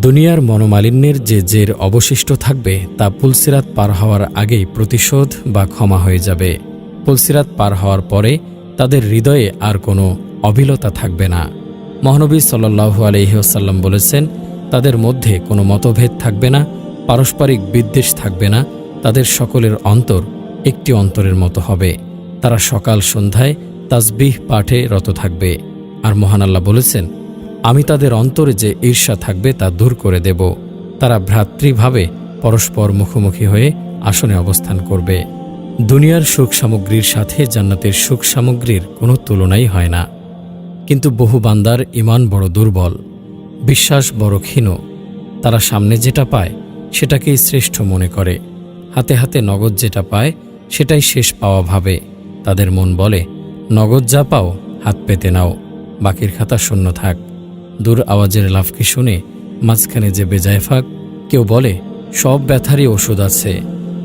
দুনিয়ার মনোমালিন্যের যে জের অবশিষ্ট থাকবে তা পুলসিরাত পার হওয়ার আগেই প্রতিশোধ বা ক্ষমা হয়ে যাবে। পুলসিরাত পার হওয়ার পরে তাদের হৃদয়ে আর কোনো অবিলতা থাকবে না। মহানবী সাল্লাল্লাহু আলাইহি ওয়াসাল্লাম বলেছেন, তাদের মধ্যে কোনো মতভেদ থাকবে না, পারস্পরিক বিদ্বেষ থাকবে না, তাদের সকলের অন্তর একটি অন্তরের মতো হবে। তারা সকাল সন্ধ্যায় তাসবিহ পাঠে রত থাকবে। আর মহান আল্লাহ বলেছেন, আমি তাদের অন্তরে যে ঈর্ষা থাকবে তা দূর করে দেব। তারা ভ্রাতৃভাবে পরস্পর মুখোমুখি হয়ে আসনে অবস্থান করবে। দুনিয়ার সুখ সামগ্রীর সাথে জান্নাতের সুখ সামগ্রীর কোনো তুলনাই হয় না। কিন্তু বহু বান্দার ঈমান বড় দুর্বল, বিশ্বাস বড় ক্ষীণ। তারা সামনে যেটা পায় সেটাকেই শ্রেষ্ঠ মনে করে, হাতে হাতে নগদ যেটা পায় সেটাই শেষ পাওয়া ভাবে। তাদের মন বলে, নগদ যা পাও হাত পেতে নাও, বাকির খাতা শূন্য থাক। দূর আওয়াজের লাফকে শুনে মাঝখানে যে বেজায় ফাঁক। কেউ বলে, সব ব্যথারই ওষুধ আছে,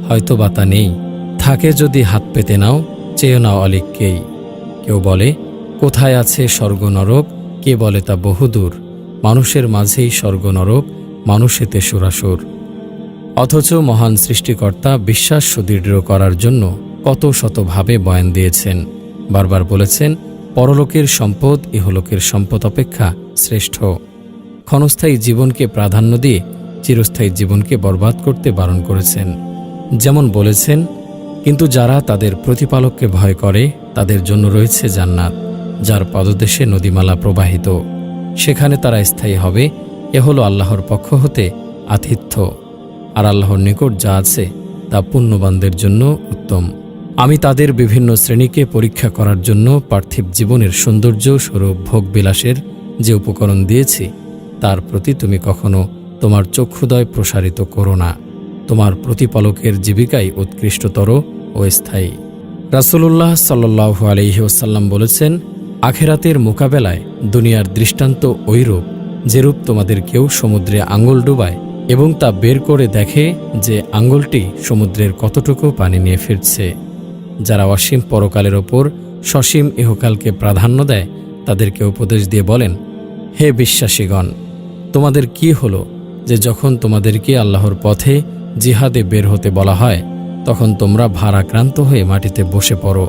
হয়তো বা তা নেই, থাকে যদি হাত পেতে নাও, চেয়েও নাও অলিককেই। কেউ বলে, কোথায় আছে স্বর্গ নরক, কে বলে তা বহুদূর, মানুষের মাঝেই স্বর্গ নরক, মানুষেতে সুরাসুর। অথচ মহান সৃষ্টিকর্তা বিশ্বাস সুদৃঢ় করার জন্য কত শতভাবে বয়ান দিয়েছেন। বারবার বলেছেন, পরলোকের সম্পদ ইহলোকের সম্পদ অপেক্ষা শ্রেষ্ঠ। ক্ষণস্থায়ী জীবনকে প্রাধান্য দিয়ে চিরস্থায়ী জীবনকে বরবাদ করতে বারণ করেছেন। যেমন বলেছেন, কিন্তু যারা তাদের প্রতিপালককে ভয় করে তাদের জন্য রয়েছে জান্নাত, যার পদদেশে নদীমালা প্রবাহিত, সেখানে তারা স্থায়ী হবে। এ হলো আল্লাহর পক্ষ হতে আতিথ্য। আর আল্লাহর নিকট যা আছে তা পুণ্যবানদের জন্য উত্তম। আমি তাদের বিভিন্ন শ্রেণীকে পরীক্ষা করার জন্য পার্থিব জীবনের সৌন্দর্য স্বরূপ ভোগবিলাসের যে উপকরণ দিয়েছি তার প্রতি তুমি কখনো তোমার চক্ষুদয় প্রসারিত করো না। তোমার প্রতিপালকের জীবিকাই উৎকৃষ্টতর ও স্থায়ী। রাসূলুল্লাহ সাল্লাল্লাহু আলাইহি ওয়াসাল্লাম বলেছেন, আখিরাতের মোকাবেলায় দুনিয়ার দৃষ্টান্ত ওইরূপ যেরূপ তোমাদের কেউ সমুদ্রে আঙুল ডুবায় এবং তা বের করে দেখে যে আঙুলটি সমুদ্রের কতটুকু পানি নিয়ে ফিরছে। যারা অসীম পরকালের ওপর সসীম ইহকালকে প্রাধান্য দেয় তাদেরকে উপদেশ দিয়ে বলেন, হে বিশ্বাসীগণ, তোমাদের কি হলো যে যখন তোমাদেরকে আল্লাহর পথে জিহাদে বের হতে বলা হয় তখন তোমরা ভারাক্রান্ত হয়ে মাটিতে বসে পড়ো?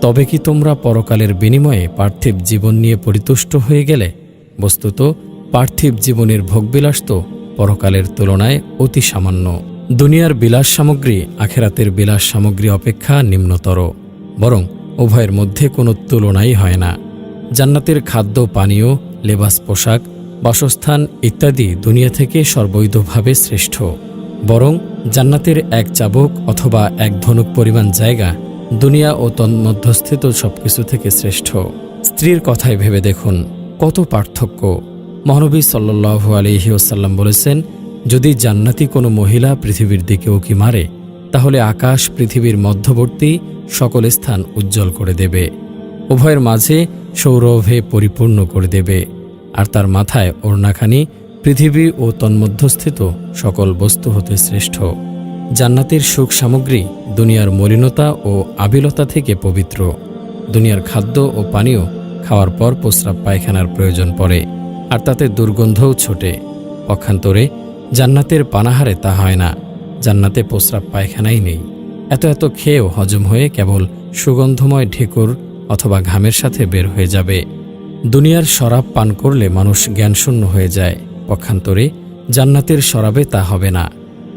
তবে কি তোমরা পরকালের বিনিময়ে পার্থিব জীবন নিয়ে পরিতুষ্ট হয়ে গেলে? বস্তুত পার্থিব জীবনের ভোগবিলাস তো পরকালের তুলনায় অতি সামান্য। দুনিয়ার বিলাস সামগ্রী আখেরাতের বিলাস সামগ্রী অপেক্ষা নিম্নতর, বরং উভয়ের মধ্যে কোনো তুলনাই হয় না। জান্নাতের খাদ্য পানীয়, লেবাস পোশাক, বাসস্থান ইত্যাদি দুনিয়া থেকে সর্বৈধভাবে শ্রেষ্ঠ। বরং জান্নাতের এক চাবুক অথবা এক ধনুক পরিমাণ জায়গা দুনিয়া ও তন্মধ্যস্থিত সবকিছু থেকে শ্রেষ্ঠ। স্ত্রীর কথায় ভেবে দেখুন কত পার্থক্য। মহানবী সাল্লাল্লাহু আলাইহি ওয়াসাল্লাম বলেছেন, যদি জান্নাতি কোনো মহিলা পৃথিবীর দিকে উঁকি মারে তাহলে আকাশ পৃথিবীর মধ্যবর্তী সকল স্থান উজ্জ্বল করে দেবে, উভয়ের মাঝে সৌরভে পরিপূর্ণ করে দেবে, আর তার মাথায় ওড়নাখানি পৃথিবী ও তন্মধ্যস্থিত সকল বস্তু হতে শ্রেষ্ঠ। জান্নাতের সুখ সামগ্রী দুনিয়ার মলিনতা ও আবিলতা থেকে পবিত্র। দুনিয়ার খাদ্য ও পানীয় খাওয়ার পর প্রস্রাব পায়খানার প্রয়োজন পড়ে, আর তাতে দুর্গন্ধও ছোটে। পক্ষান্তরে জান্নাতের পানাহারে তা হয় না। জান্নাতে প্রস্রাব পায়খানাই নেই। এত এত খেয়েও হজম হয়ে কেবল সুগন্ধময় ঢেকুর অথবা ঘামের সাথে বের হয়ে যাবে। দুনিয়ার শরাব পান করলে মানুষ জ্ঞানশূন্য হয়ে যায়। পক্ষান্তরে জান্নাতের শরাবে তা হবে না।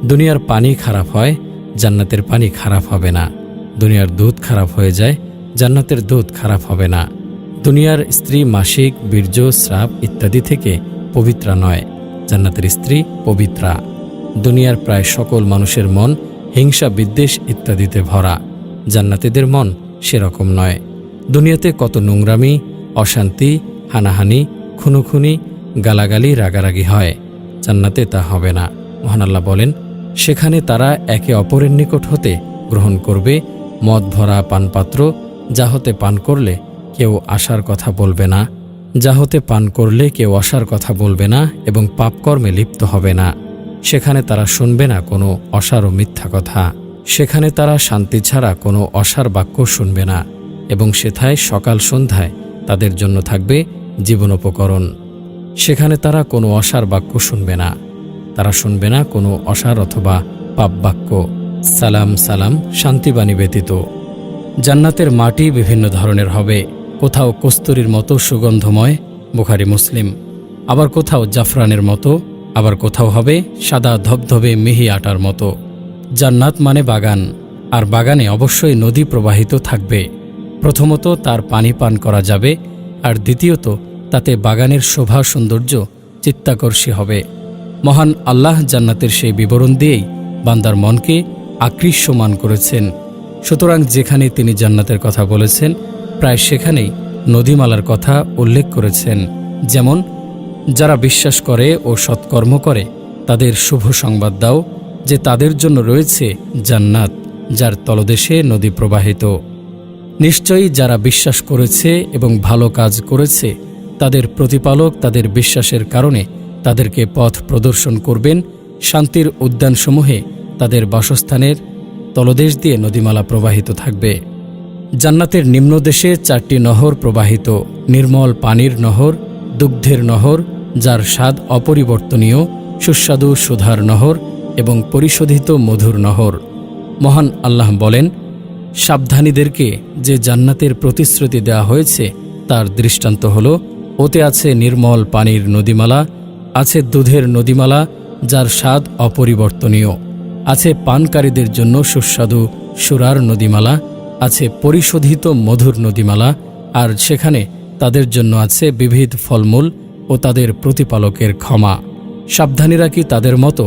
দুনিয়ার পানি খারাপ হয়, জান্নাতের পানি খারাপ হবে না। দুনিয়ার দুধ খারাপ হয়ে যায়, জান্নাতের দুধ খারাপ হবে না। দুনিয়ার স্ত্রী মাসিক, বীর্য, স্রাব ইত্যাদি থেকে পবিত্রা নয়, জান্নাতের স্ত্রী পবিত্রা। দুনিয়ার প্রায় সকল মানুষের মন হিংসা, বিদ্বেষ ইত্যাদিতে ভরা, জান্নাতীদের মন সেরকম নয়। দুনিয়াতে কত নোংরামি, অশান্তি, হানাহানি, খুনোখুনি, গালাগালি, রাগারাগি হয়, জান্নাতে তা হবে না। মহান আল্লাহ বলেন, সেখানে তারা একে অপরের নিকট হতে গ্রহণ করবে মদ ভরা পানপাত্র, যা হতে পান করলে কেউ আশার কথা বলবে না, যা হতে পান করলে কেউ আশার কথা বলবে না এবং পাপকর্মে লিপ্ত হবে না। সেখানে তারা শুনবে না কোনো অসার ও মিথ্যা কথা। সেখানে তারা শান্তি ছাড়া কোনো অসার বাক্য শুনবে না এবং সেথায় সকাল সন্ধ্যায় তাদের জন্য থাকবে জীবনোপকরণ। সেখানে তারা কোনো অসার বাক্য শুনবে না, তারা শুনবে না কোনো অসার অথবা পাপ বাক্য, সালাম সালাম শান্তিবাণী ব্যতীত। জান্নাতের মাটি বিভিন্ন ধরনের হবে, কোথাও কস্তুরীর মতো সুগন্ধময়, বুখারী মুসলিম, আবার কোথাও জাফরানের মতো, আবার কোথাও হবে সাদা ধবধবে মিহি আটার মতো। জান্নাত মানে বাগান, আর বাগানে অবশ্যই নদী প্রবাহিত থাকবে। প্রথমত তার পানি পান করা যাবে, আর দ্বিতীয়ত তাতে বাগানের শোভা সৌন্দর্য চিত্তাকর্ষী হবে। মহান আল্লাহ জান্নাতের সেই বিবরণ দিয়েই বান্দার মনকে আকৃশ্যমান করেছেন। সুতরাং যেখানে তিনি জান্নাতের কথা বলেছেন, প্রায় সেখানেই নদীমালার কথা উল্লেখ করেছেন। যেমন, যারা বিশ্বাস করে ও সৎকর্ম করে তাদের শুভ সংবাদ দাও যে তাদের জন্য রয়েছে জান্নাত, যার তলদেশে নদী প্রবাহিত। নিশ্চয়ই যারা বিশ্বাস করেছে এবং ভালো কাজ করেছে তাদের প্রতিপালক তাদের বিশ্বাসের কারণে তাদেরকে পথ প্রদর্শন করবেন। শান্তির উদ্যানসমূহে তাদের বাসস্থানের তলদেশ দিয়ে নদীমালা প্রবাহিত থাকবে। জান্নাতের নিম্নদেশে 4টি নহর প্রবাহিত, নির্মল পানির নহর, দুগ্ধের নহর, যার স্বাদ অপরিবর্তনীয়, সুস্বাদু সুধার নহর এবং পরিশোধিত মধুর নহর। মহান আল্লাহ বলেন, সাবধানীদেরকে যে জান্নাতের প্রতিশ্রুতি দেওয়া হয়েছে তার দৃষ্টান্ত হল, ওতে আছে নির্মল পানির নদীমালা, আছে দুধের নদীমালা যার স্বাদ অপরিবর্তনীয়, আছে পানকারীদের জন্য সুস্বাদু সুরার নদীমালা, আছে পরিশোধিত মধুর নদীমালা, আর সেখানে তাদের জন্য আছে বিবিধ ফলমূল ও তাদের প্রতিপালকের ক্ষমা। সাবধানীরা কি তাদের মতো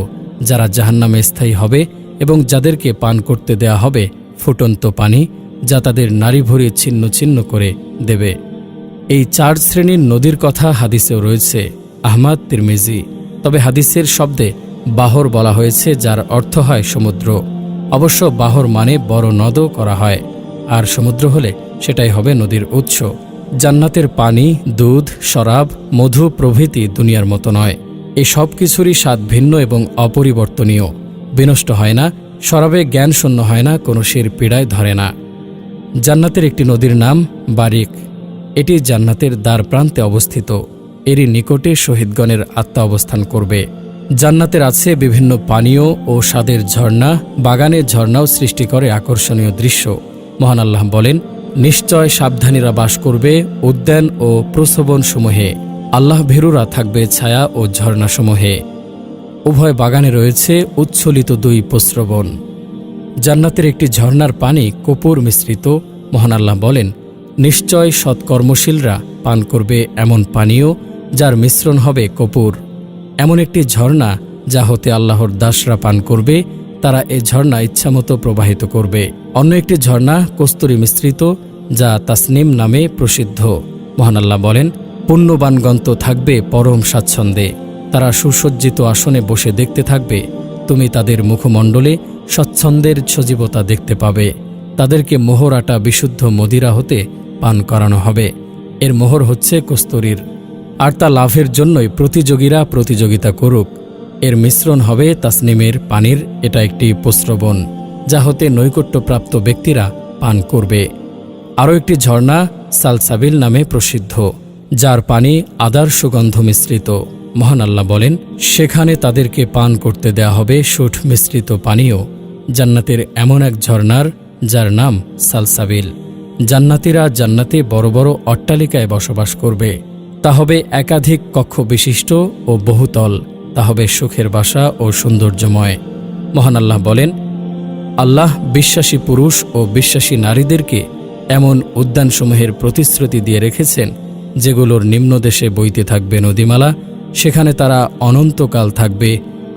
যারা জাহান্নামে স্থায়ী হবে এবং যাদেরকে পান করতে দেয়া হবে ফুটন্ত পানি, যা তাদের নাড়ি ভরিয়ে ছিন্ন ছিন্ন করে দেবে। এই 4 শ্রেণীর নদীর কথা হাদিসেও রয়েছে, আহমদ, তিরমিজি। তবে হাদিসের শব্দে বাহর বলা হয়েছে, যার অর্থ হয় সমুদ্র। অবশ্য বাহর মানে বড় নদও করা হয়, আর সমুদ্র হলে সেটাই হবে নদীর উৎস। জান্নাতের পানি, দুধ, শরাব, মধু প্রভৃতি দুনিয়ার মতো নয়। এই সব কিছুরই স্বাদ ভিন্ন এবং অপরিবর্তনীয়, বিনষ্ট হয় না। শরাবে জ্ঞান শূন্য হয় না, কোনো শির পীড়ায় ধরে না। জান্নাতের একটি নদীর নাম বারিক। এটি জান্নাতের দ্বার প্রান্তে অবস্থিত। এরই নিকটে শহীদগণের আত্মা অবস্থান করবে। জান্নাতের আছে বিভিন্ন পানীয় ও স্বাদের ঝর্ণা, বাগানের ঝর্ণাও সৃষ্টি করে আকর্ষণীয় দৃশ্য। মহান আল্লাহ বলেন, নিশ্চয় সাবধানীরা বাস করবে উদ্যান ও প্রসবনসমূহে, আল্লাহ ভীরুরা থাকবে ছায়া ও ঝর্ণাসমূহে। উভয় বাগানে রয়েছে উচ্ছ্বলিত 2 প্রস্রবণ। জান্নাতের একটি ঝর্ণার পানি কপুর মিশ্রিত। মহান আল্লাহ বলেন, নিশ্চয় সৎকর্মশীলরা পান করবে এমন পানীয় যার মিশ্রণ হবে কপুর। এমন একটি ঝর্ণা যা হতে আল্লাহর দাসরা পান করবে, তারা এ ঝর্ণা ইচ্ছামতো প্রবাহিত করবে। অন্য একটি ঝর্ণা কস্তুরী মিশ্রিত, যা তাসনিম নামে প্রসিদ্ধ। মহান আল্লাহ বলেন, পুণ্যবানগণ তো থাকবে পরম স্বাচ্ছন্দ্যে, তারা সুসজ্জিত আসনে বসে দেখতে থাকবে। তুমি তাদের মুখমণ্ডলে স্বচ্ছন্দের সজীবতা দেখতে পাবে। তাদেরকে মোহর আটা বিশুদ্ধ মদিরা হতে পান করানো হবে। এর মোহর হচ্ছে কস্তুরীর, আর তা লাভের জন্যই প্রতিযোগীরা প্রতিযোগিতা করুক। এর মিশ্রণ হবে তাসনিমের পানির। এটা একটি প্রস্রবণ, যা হতে নৈকট্যপ্রাপ্ত ব্যক্তিরা পান করবে। আরও একটি ঝর্ণা সালসাবিল নামে প্রসিদ্ধ, যার পানি আদার সুগন্ধ মিশ্রিত। মহান আল্লাহ বলেন, সেখানে তাদেরকে পান করতে দেয়া হবে সুঠ মিশ্রিত পানীয় জান্নাতের এমন এক ঝর্ণার, যার নাম সালসাবিল। জান্নাতীরা জান্নাতে বড় বড় অট্টালিকায় বসবাস করবে। তা হবে একাধিক কক্ষ বিশিষ্ট ও বহুতল। তা হবে সুখের বাসা ও সৌন্দর্যময়। মহান আল্লাহ বলেন, আল্লাহ বিশ্বাসী পুরুষ ও বিশ্বাসী নারীদেরকে এমন উদ্যানসমূহের প্রতিশ্রুতি দিয়ে রেখেছেন, যেগুলোর নিম্নদেশে বইতে থাকবে নদীমালা, সেখানে তারা অনন্তকাল থাকবে।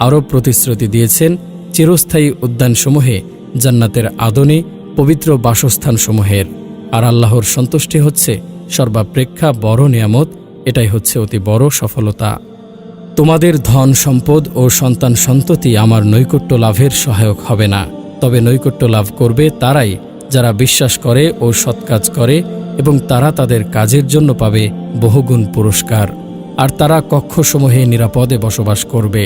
আরও প্রতিশ্রুতি দিয়েছেন চিরস্থায়ী উদ্যানসমূহে জান্নাতের আদনে পবিত্র বাসস্থানসমূহের। আর আল্লাহর সন্তুষ্টি হচ্ছে সর্বাপেক্ষা বড় নিয়ামত। এটাই হচ্ছে অতি বড় সফলতা। তোমাদের ধন সম্পদ ও সন্তান সন্ততি আমার নৈকট্য লাভের সহায়ক হবে না, তবে নৈকট্য লাভ করবে তারাই যারা বিশ্বাস করে ও সৎকাজ করে, এবং তারা তাদের কাজের জন্য পাবে বহুগুণ পুরস্কার। আর তারা কক্ষসমূহে নিরাপদে বসবাস করবে।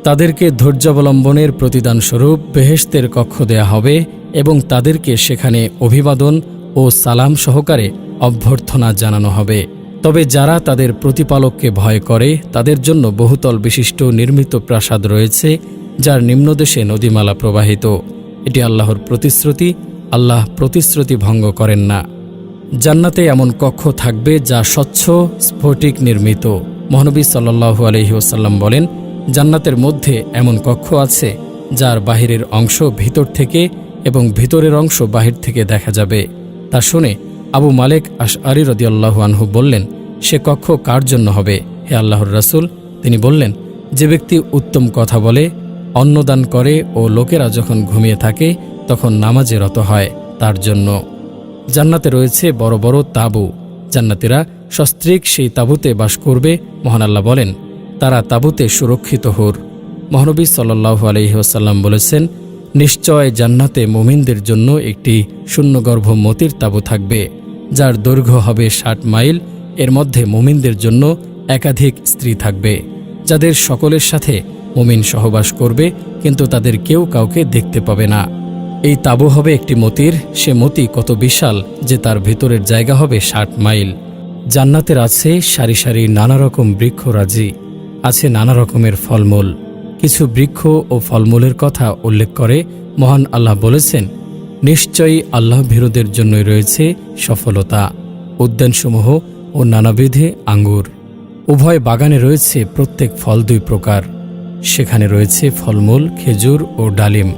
তাদেরকে ধৈর্যাবলম্বনের প্রতিদানস্বরূপ বেহেশতের কক্ষ দেয়া হবে, এবং তাদেরকে সেখানে অভিবাদন ও সালাম সহকারে অভ্যর্থনা জানানো হবে। তবে যারা তাদের প্রতিপালককে ভয় করে তাদের জন্য বহুতল বিশিষ্ট নির্মিত প্রাসাদ রয়েছে, যার নিম্নদেশে নদীমালা প্রবাহিত। এটি আল্লাহর প্রতিশ্রুতি, আল্লাহ প্রতিশ্রুতি ভঙ্গ করেন না। জান্নাতে এমন কক্ষ থাকবে যা স্বচ্ছ স্ফটিক নির্মিত। মহানবী সাল্লাল্লাহু আলাইহি ওয়াসাল্লাম বলেন, জান্নাতের মধ্যে এমন কক্ষ আছে যার বাহিরের অংশ ভিতর থেকে এবং ভিতরের অংশ বাহির থেকে দেখা যাবে। তা শুনে আবু মালেক আশআরী রাদিয়াল্লাহু আনহু বললেন, সে কক্ষ কার জন্য হবে হে আল্লাহর রাসূল? তিনি বললেন, যে ব্যক্তি উত্তম কথা বলে, অন্নদান করে ও লোকেরা যখন ঘুমিয়ে থাকে তখন নামাজে রত হয়, তার জন্য। জান্নাতে রয়েছে বড় বড় তাঁবু। জান্নাতীরা সস্ত্রীক সেই তাঁবুতে বাস করবে। মহান আল্লাহ বলেন, তারা তাঁবুতে সুরক্ষিত হোর। মহানবী সাল্লাল্লাহু আলাইহি ওয়াসাল্লাম বলেছেন, নিশ্চয় জান্নাতে মুমিনদের জন্য একটি শূন্যগর্ভ মতির তাঁবু থাকবে, যার দৈর্ঘ্য হবে ৬০ মাইল। এর মধ্যে মুমিনদের জন্য একাধিক স্ত্রী থাকবে, যাদের সকলের সাথে মুমিন সহবাস করবে, কিন্তু তাদের কেউ কাউকে দেখতে পাবে না। এই তাঁবু হবে একটি মতির, সে মতি কত বিশাল যে তার ভিতরের জায়গা হবে ৬০ মাইল। জান্নাতের আছে সারি সারি নানা রকম বৃক্ষরাজি, আছে নানা রকমের ফলমূল। কিছু বৃক্ষ ও ফলমূলের কথা উল্লেখ করে মহান আল্লাহ বলেছেন, নিশ্চয়ই আল্লাহ ভীরুদের জন্যই রয়েছে সফলতা। উদ্যানসমূহ ও নানাবিধে আঙ্গুর। উভয় বাগানে রয়েছে প্রত্যেক ফল ২ প্রকার। সেখানে রয়েছে ফলমূল, খেজুর ও ডালিম।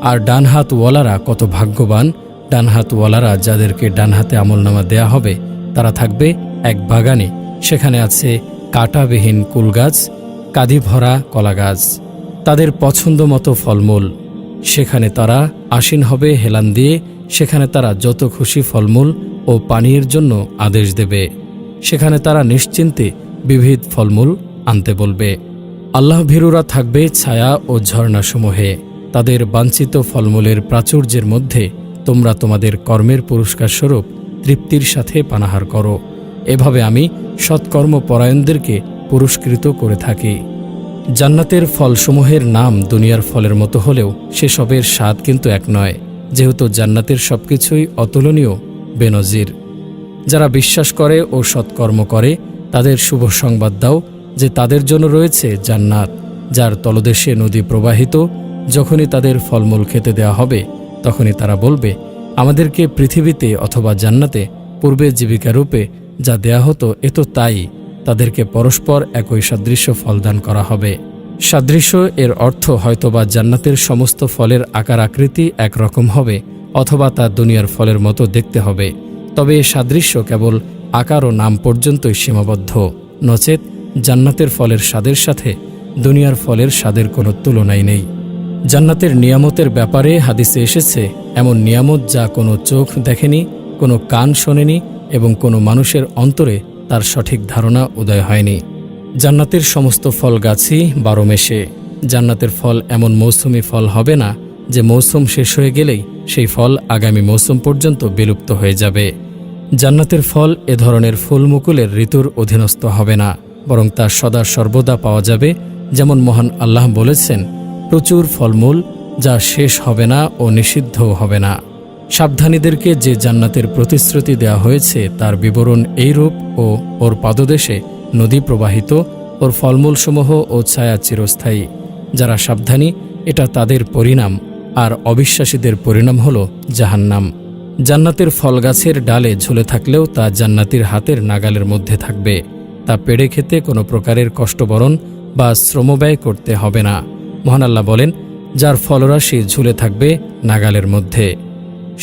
আর ডানহাতওয়ালারা কত ভাগ্যবান! ডানহাতওয়ালারা, যাদেরকে ডানহাতে আমলনামা দেয়া হবে, তারা থাকবে এক বাগানে। সেখানে আছে কাঁটাবিহীন কুলগাছ, কাঁদি ভরা কলাগাছ, তাদের পছন্দ মতো ফলমূল। সেখানে তারা আসীন হবে হেলান দিয়ে। সেখানে তারা যত খুশি ফলমূল ও পানীয়ের জন্য আদেশ দেবে। সেখানে তারা নিশ্চিন্তে বিবিধ ফলমূল আনতে বলবে। আল্লাহ ভীরুরা থাকবে ছায়া ও ঝর্ণাসমূহে। তাদের বাঞ্ছিত ফলমূলের প্রাচুর্যের মধ্যে তোমরা তোমাদের কর্মের পুরস্কার স্বরূপ তৃপ্তির সাথে পানাহার করো। এভাবে আমি সৎকর্মপরায়ণদেরকে পুরস্কৃত করে থাকি। জান্নাতের ফলসমূহের নাম দুনিয়ার ফলের মতো হলেও সেসবের স্বাদ কিন্তু এক নয়, যেহেতু জান্নাতের সবকিছুই অতুলনীয়, বেনজির। যারা বিশ্বাস করে ও সৎকর্ম করে তাদের শুভ সংবাদ দাও যে তাদের জন্য রয়েছে জান্নাত, যার তলদেশে নদী প্রবাহিত। যখনই তাদের ফলমূল খেতে দেওয়া হবে তখনই তারা বলবে, আমাদেরকে পৃথিবীতে অথবা জান্নাতে পূর্বে জীবিকারূপে যা দেয়া হতো এ তো তাই। তাদেরকে পরস্পর একই সাদৃশ্য ফলদান করা হবে। সাদৃশ্য এর অর্থ হয়তোবা জান্নাতের সমস্ত ফলের আকার আকৃতি একরকম হবে, অথবা তা দুনিয়ার ফলের মতো দেখতে হবে। তবে এ সাদৃশ্য কেবল আকার ও নাম পর্যন্তই সীমাবদ্ধ, নচেত জান্নাতের ফলের স্বাদের সাথে দুনিয়ার ফলের স্বাদের কোনো তুলনাই নেই। জান্নাতের নিয়ামতের ব্যাপারে হাদিসে এসেছে, এমন নিয়ামত যা কোনো চোখ দেখেনি, কোনো কান শোনেনি এবং কোনো মানুষের অন্তরে তার সঠিক ধারণা উদয় হয়নি। জান্নাতের সমস্ত ফল গাছই ১২ মেশে। জান্নাতের ফল এমন মৌসুমি ফল হবে না যে মৌসুম শেষ হয়ে গেলেই সেই ফল আগামী মৌসুম পর্যন্ত বিলুপ্ত হয়ে যাবে। জান্নাতের ফল এ ধরনের ফুলমুকুলের ঋতুর অধীনস্থ হবে না, বরং তা সদা সর্বদা পাওয়া যাবে। যেমন মহান আল্লাহ বলেছেন, প্রচুর ফলমূল যা শেষ হবে না ও নিষিদ্ধও হবে না। সাবধানীদেরকে যে জান্নাতের প্রতিশ্রুতি দেওয়া হয়েছে তার বিবরণ এইরূপ, ও ওর পাদদেশে নদী প্রবাহিত, ওর ফলমূলসমূহ ও ছায়া চিরস্থায়ী। যারা সাবধানী এটা তাদের পরিণাম, আর অবিশ্বাসীদের পরিণাম হল জাহান্নাম। জান্নাতের ফল গাছের ডালে ঝুলে থাকলেও তা জান্নাতীর হাতের নাগালের মধ্যে থাকবে। তা পেড়ে খেতে কোনো প্রকারের কষ্টবরণ বা শ্রমব্যয় করতে হবে না। মহান আল্লাহ বলেন, যার ফলরাশি ঝুলে থাকবে নাগালের মধ্যে।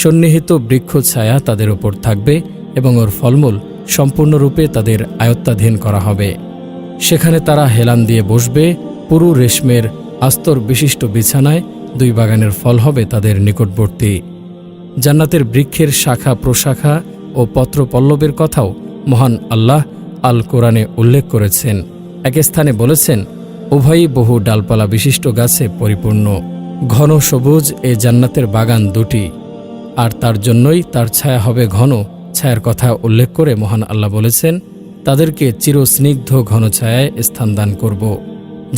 সন্নিহিত বৃক্ষ ছায়া তাদের উপর থাকবে এবং ওর ফলমূল সম্পূর্ণরূপে তাদের আয়ত্তাধীন করা হবে। সেখানে তারা হেলান দিয়ে বসবে। পুরু রেশমের আস্তর বিশিষ্ট বিছানায় 2 বাগানের ফল হবে তাদের নিকটবর্তী। জান্নাতের বৃক্ষের শাখা প্রশাখা ও পত্রপল্লবের কথাও মহান আল্লাহ আল কোরআনে উল্লেখ করেছেন। এক স্থানে বলেছেন, উভয়ই বহু ডালপালা বিশিষ্ট গাছে পরিপূর্ণ। ঘন সবুজ এ জান্নাতের বাগান 2টি, আর তার জন্যই তার ছায়া হবে ঘন। ছায়ার কথা উল্লেখ করে মহান আল্লাহ বলেছেন, তাদেরকে চিরস্নিগ্ধ ঘন ছায়ায় স্থান দান করব।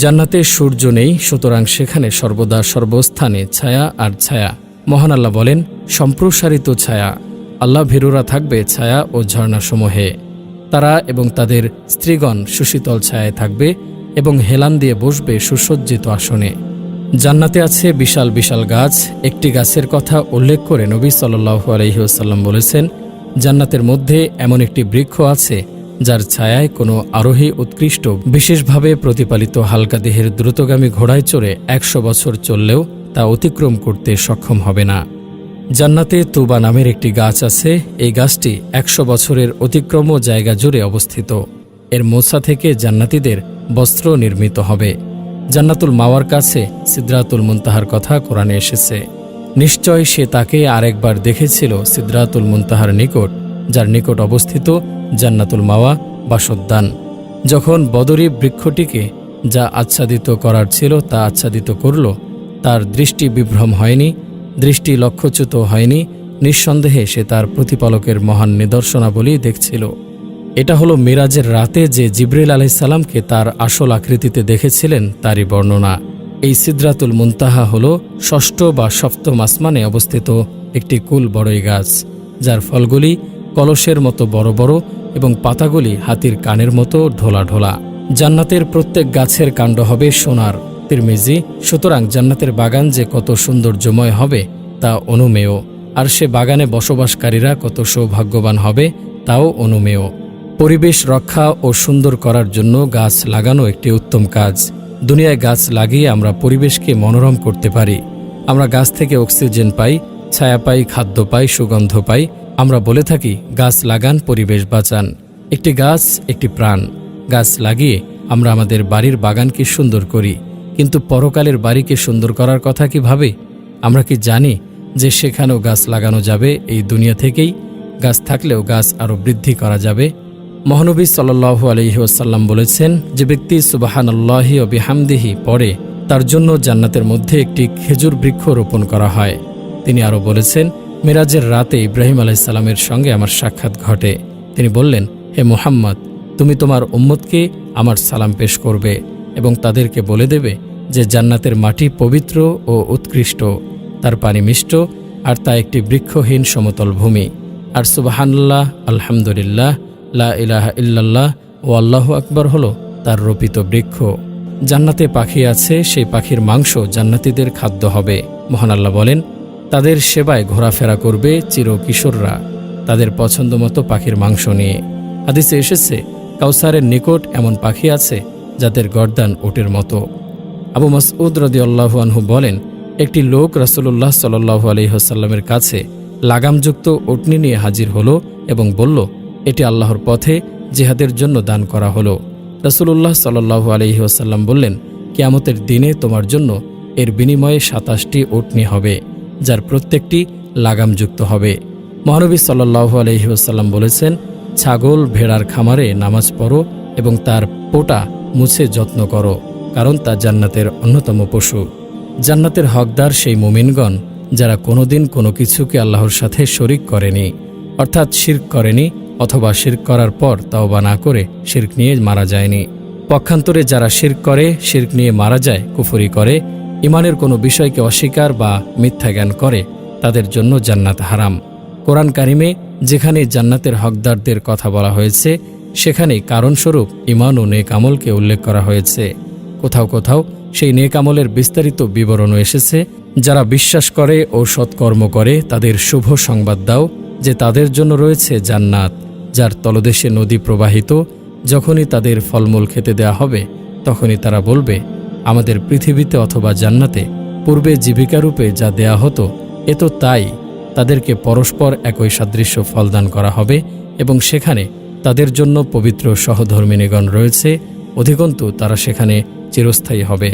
জান্নাতে সূর্য নেই, সুতরাং সেখানে সর্বদা সর্বস্থানে ছায়া আর ছায়া। মহান আল্লাহ বলেন, সম্প্রসারিত ছায়া। আল্লাহ ভীরুরা থাকবে ছায়া ও ঝর্ণাসমূহে। তারা এবং তাদের স্ত্রীগণ সুশীতল ছায়ায় থাকবে এবং হেলান দিয়ে বসবে সুসজ্জিত আসনে। জান্নাতে আছে বিশাল বিশাল গাছ। একটি গাছের কথা উল্লেখ করে নবী সাল্লাল্লাহু আলাইহি ওয়াসাল্লাম বলেছেন, জান্নাতের মধ্যে এমন একটি বৃক্ষ আছে যার ছায়ায় কোনো আরোহী উৎকৃষ্ট বিশেষভাবে প্রতিপালিত হালকা দেহের দ্রুতগামী ঘোড়ায় চড়ে ১০০ বছর চললেও তা অতিক্রম করতে সক্ষম হবে না। জান্নাতে তুবা নামের একটি গাছ আছে। এই গাছটি ১০০ বছরের অতিক্রম জায়গা জুড়ে অবস্থিত। এর মোছা থেকে জান্নাতীদের বস্ত্র নির্মিত হবে। জান্নাতুল মাওয়ার কাছে সিদরাতুল মুনতাহার কথা কোরআনে এসেছে। নিশ্চয় সে তাকে আরেকবার দেখেছিল সিদরাতুল মুনতাহার নিকট, যার নিকট অবস্থিত জান্নাতুল মাওয়া বাসোদ্যান। যখন বদরী বৃক্ষটিকে যা আচ্ছাদিত করার ছিল তা আচ্ছাদিত করল, তার দৃষ্টি বিভ্রম হয়নি, দৃষ্টি লক্ষ্যচ্যুত হয়নি। নিঃসন্দেহে সে তার প্রতিপালকের মহান নিদর্শনাবলী দেখছিল। এটা হলো মিরাজের রাতে যে জিবরিল আলাইহিসসালামকে তার আসল আকৃতিতে দেখেছিলেন তারই বর্ণনা। এই সিদরাতুল মুনতাহা হল ষষ্ঠ বা সপ্তম আসমানে অবস্থিত একটি কুল বড়ই গাছ, যার ফলগুলি কলসের মতো বড় বড় এবং পাতাগুলি হাতির কানের মতো ঢোলা ঢোলা। জান্নাতের প্রত্যেক গাছের কাণ্ড হবে সোনার। তিরমিজি। সুতরাং জান্নাতের বাগান যে কত সৌন্দর্যময় হবে তা অনুমেয়, আর সে বাগানে বসবাসকারীরা কত সৌভাগ্যবান হবে তাও অনুমেয়। পরিবেশ রক্ষা ও সুন্দর করার জন্য গাছ লাগানো একটি উত্তম কাজ। দুনিয়ায় গাছ লাগিয়ে আমরা পরিবেশকে মনোরম করতে পারি। আমরা গাছ থেকে অক্সিজেন পাই, ছায়া পাই, খাদ্য পাই, সুগন্ধ পাই। আমরা বলে থাকি গাছ লাগান, পরিবেশ বাঁচান। একটি গাছ একটি প্রাণ। গাছ লাগিয়ে আমরা আমাদের বাড়ির বাগানকে সুন্দর করি, কিন্তু পরকালের বাড়িকে সুন্দর করার কথা কি ভাবে? আমরা কি জানি যে সেখানেও গাছ লাগানো যাবে? এই দুনিয়া থেকেই গাছ থাকলেও গাছ আরও বৃদ্ধি করা যাবে। মহানবী সাল্লাল্লাহু আলাইহি ওয়াসাল্লাম বলেছেন, যে ব্যক্তি সুবহানাল্লাহি ওয়া বিহামদিহি পড়ে তার জন্য জান্নাতের মধ্যে একটি খেজুর বৃক্ষ রোপণ করা হয়। তিনি আরও বলেছেন, মিরাজের রাতে ইব্রাহিম আলাইহিস সালামের সঙ্গে আমার সাক্ষাৎ ঘটে। তিনি বললেন, হে মুহাম্মদ, তুমি তোমার উম্মতকে আমার সালাম পেশ করবে এবং তাদেরকে বলে দেবে যে জান্নাতের মাটি পবিত্র ও উৎকৃষ্ট, তার পানি মিষ্ট, আর তা একটি বৃক্ষহীন সমতল ভূমি। আর সুবহানাল্লাহ, আলহামদুলিল্লাহ, লা ইলাহা ইল্লাল্লাহ ও আল্লাহু আকবার হলো তার রোপিত বৃক্ষ। জান্নাতে পাখি আছে, সেই পাখির মাংস জান্নাতীদের খাদ্য হবে। মহান আল্লাহ বলেন, তাদের সেবায় ঘোরাফেরা করবে চিরকিশোররা তাদের পছন্দ মতো পাখির মাংস নিয়ে। হাদিসে এসেছে, কাউসারের নিকট এমন পাখি আছে যাদের গর্দান ওটের মতো। আবু মাসউদ রাদিয়াল্লাহু আনহু বলেন, একটি লোক রাসূলুল্লাহ সাল্লাল্লাহু আলাইহি ওয়াসাল্লামের কাছে লাগামযুক্ত উটনি নিয়ে হাজির হলো এবং বলল, এটি আল্লাহর পথে জিহাদের জন্য দান করা হলো। রাসূলুল্লাহ সাল্লাল্লাহু আলাইহি ওয়াসাল্লাম বললেন, কিয়ামতের দিনে তোমার জন্য এর বিনিময়ে ২৭টি উটনি হবে, যার প্রত্যেকটি লাগামযুক্ত হবে। মহানবী সাল্লাল্লাহু আলাইহি ওয়াসাল্লাম বলেছেন, ছাগল ভেড়ার খামারে নামাজ পড়ো এবং তার পোটা মুছে যত্ন করো, কারণ তা জান্নাতের অন্যতম পশু। জান্নাতের হকদার সেই মুমিনগণ যারা কোনোদিন কোনো কিছুকে আল্লাহর সাথে শরিক করেনি, অর্থাৎ শিরক করেনি, অথবা শিরক করার পর তাওবা না করে শিরক নিয়ে মারা যায়নি। পক্ষান্তরে যারা শিরক করে, শিরক নিয়ে মারা যায়, কুফরি করে, ইমানের কোনো বিষয়কে অস্বীকার বা মিথ্যা জ্ঞান করে, তাদের জন্য জান্নাত হারাম। কোরআন কারিমে যেখানে জান্নাতের হকদারদের কথা বলা হয়েছে, সেখানেই কারণস্বরূপ ঈমান ও নেক আমলকে উল্লেখ করা হয়েছে। কোথাও কোথাও সেই নেক আমলের বিস্তারিত বিবরণও এসেছে। যারা বিশ্বাস করে ও সৎকর্ম করে তাদের শুভ সংবাদ দাও যে তাদের জন্য রয়েছে জান্নাত, যার তলদেশে নদী প্রবাহিত। যখনই তাদের ফলমূল খেতে দেয়া হবে, তখনই তারা বলবে, আমাদের পৃথিবীতে অথবা জান্নাতে পূর্বে জীবিকারূপে যা দেয়া হতো এ তো তাই। তাদেরকে পরস্পর একই সাদৃশ্য ফলদান করা হবে এবং সেখানে তাদের জন্য পবিত্র সহধর্মিণীগণ রয়েছে, অধিকন্তু তারা সেখানে চিরস্থায়ী হবে।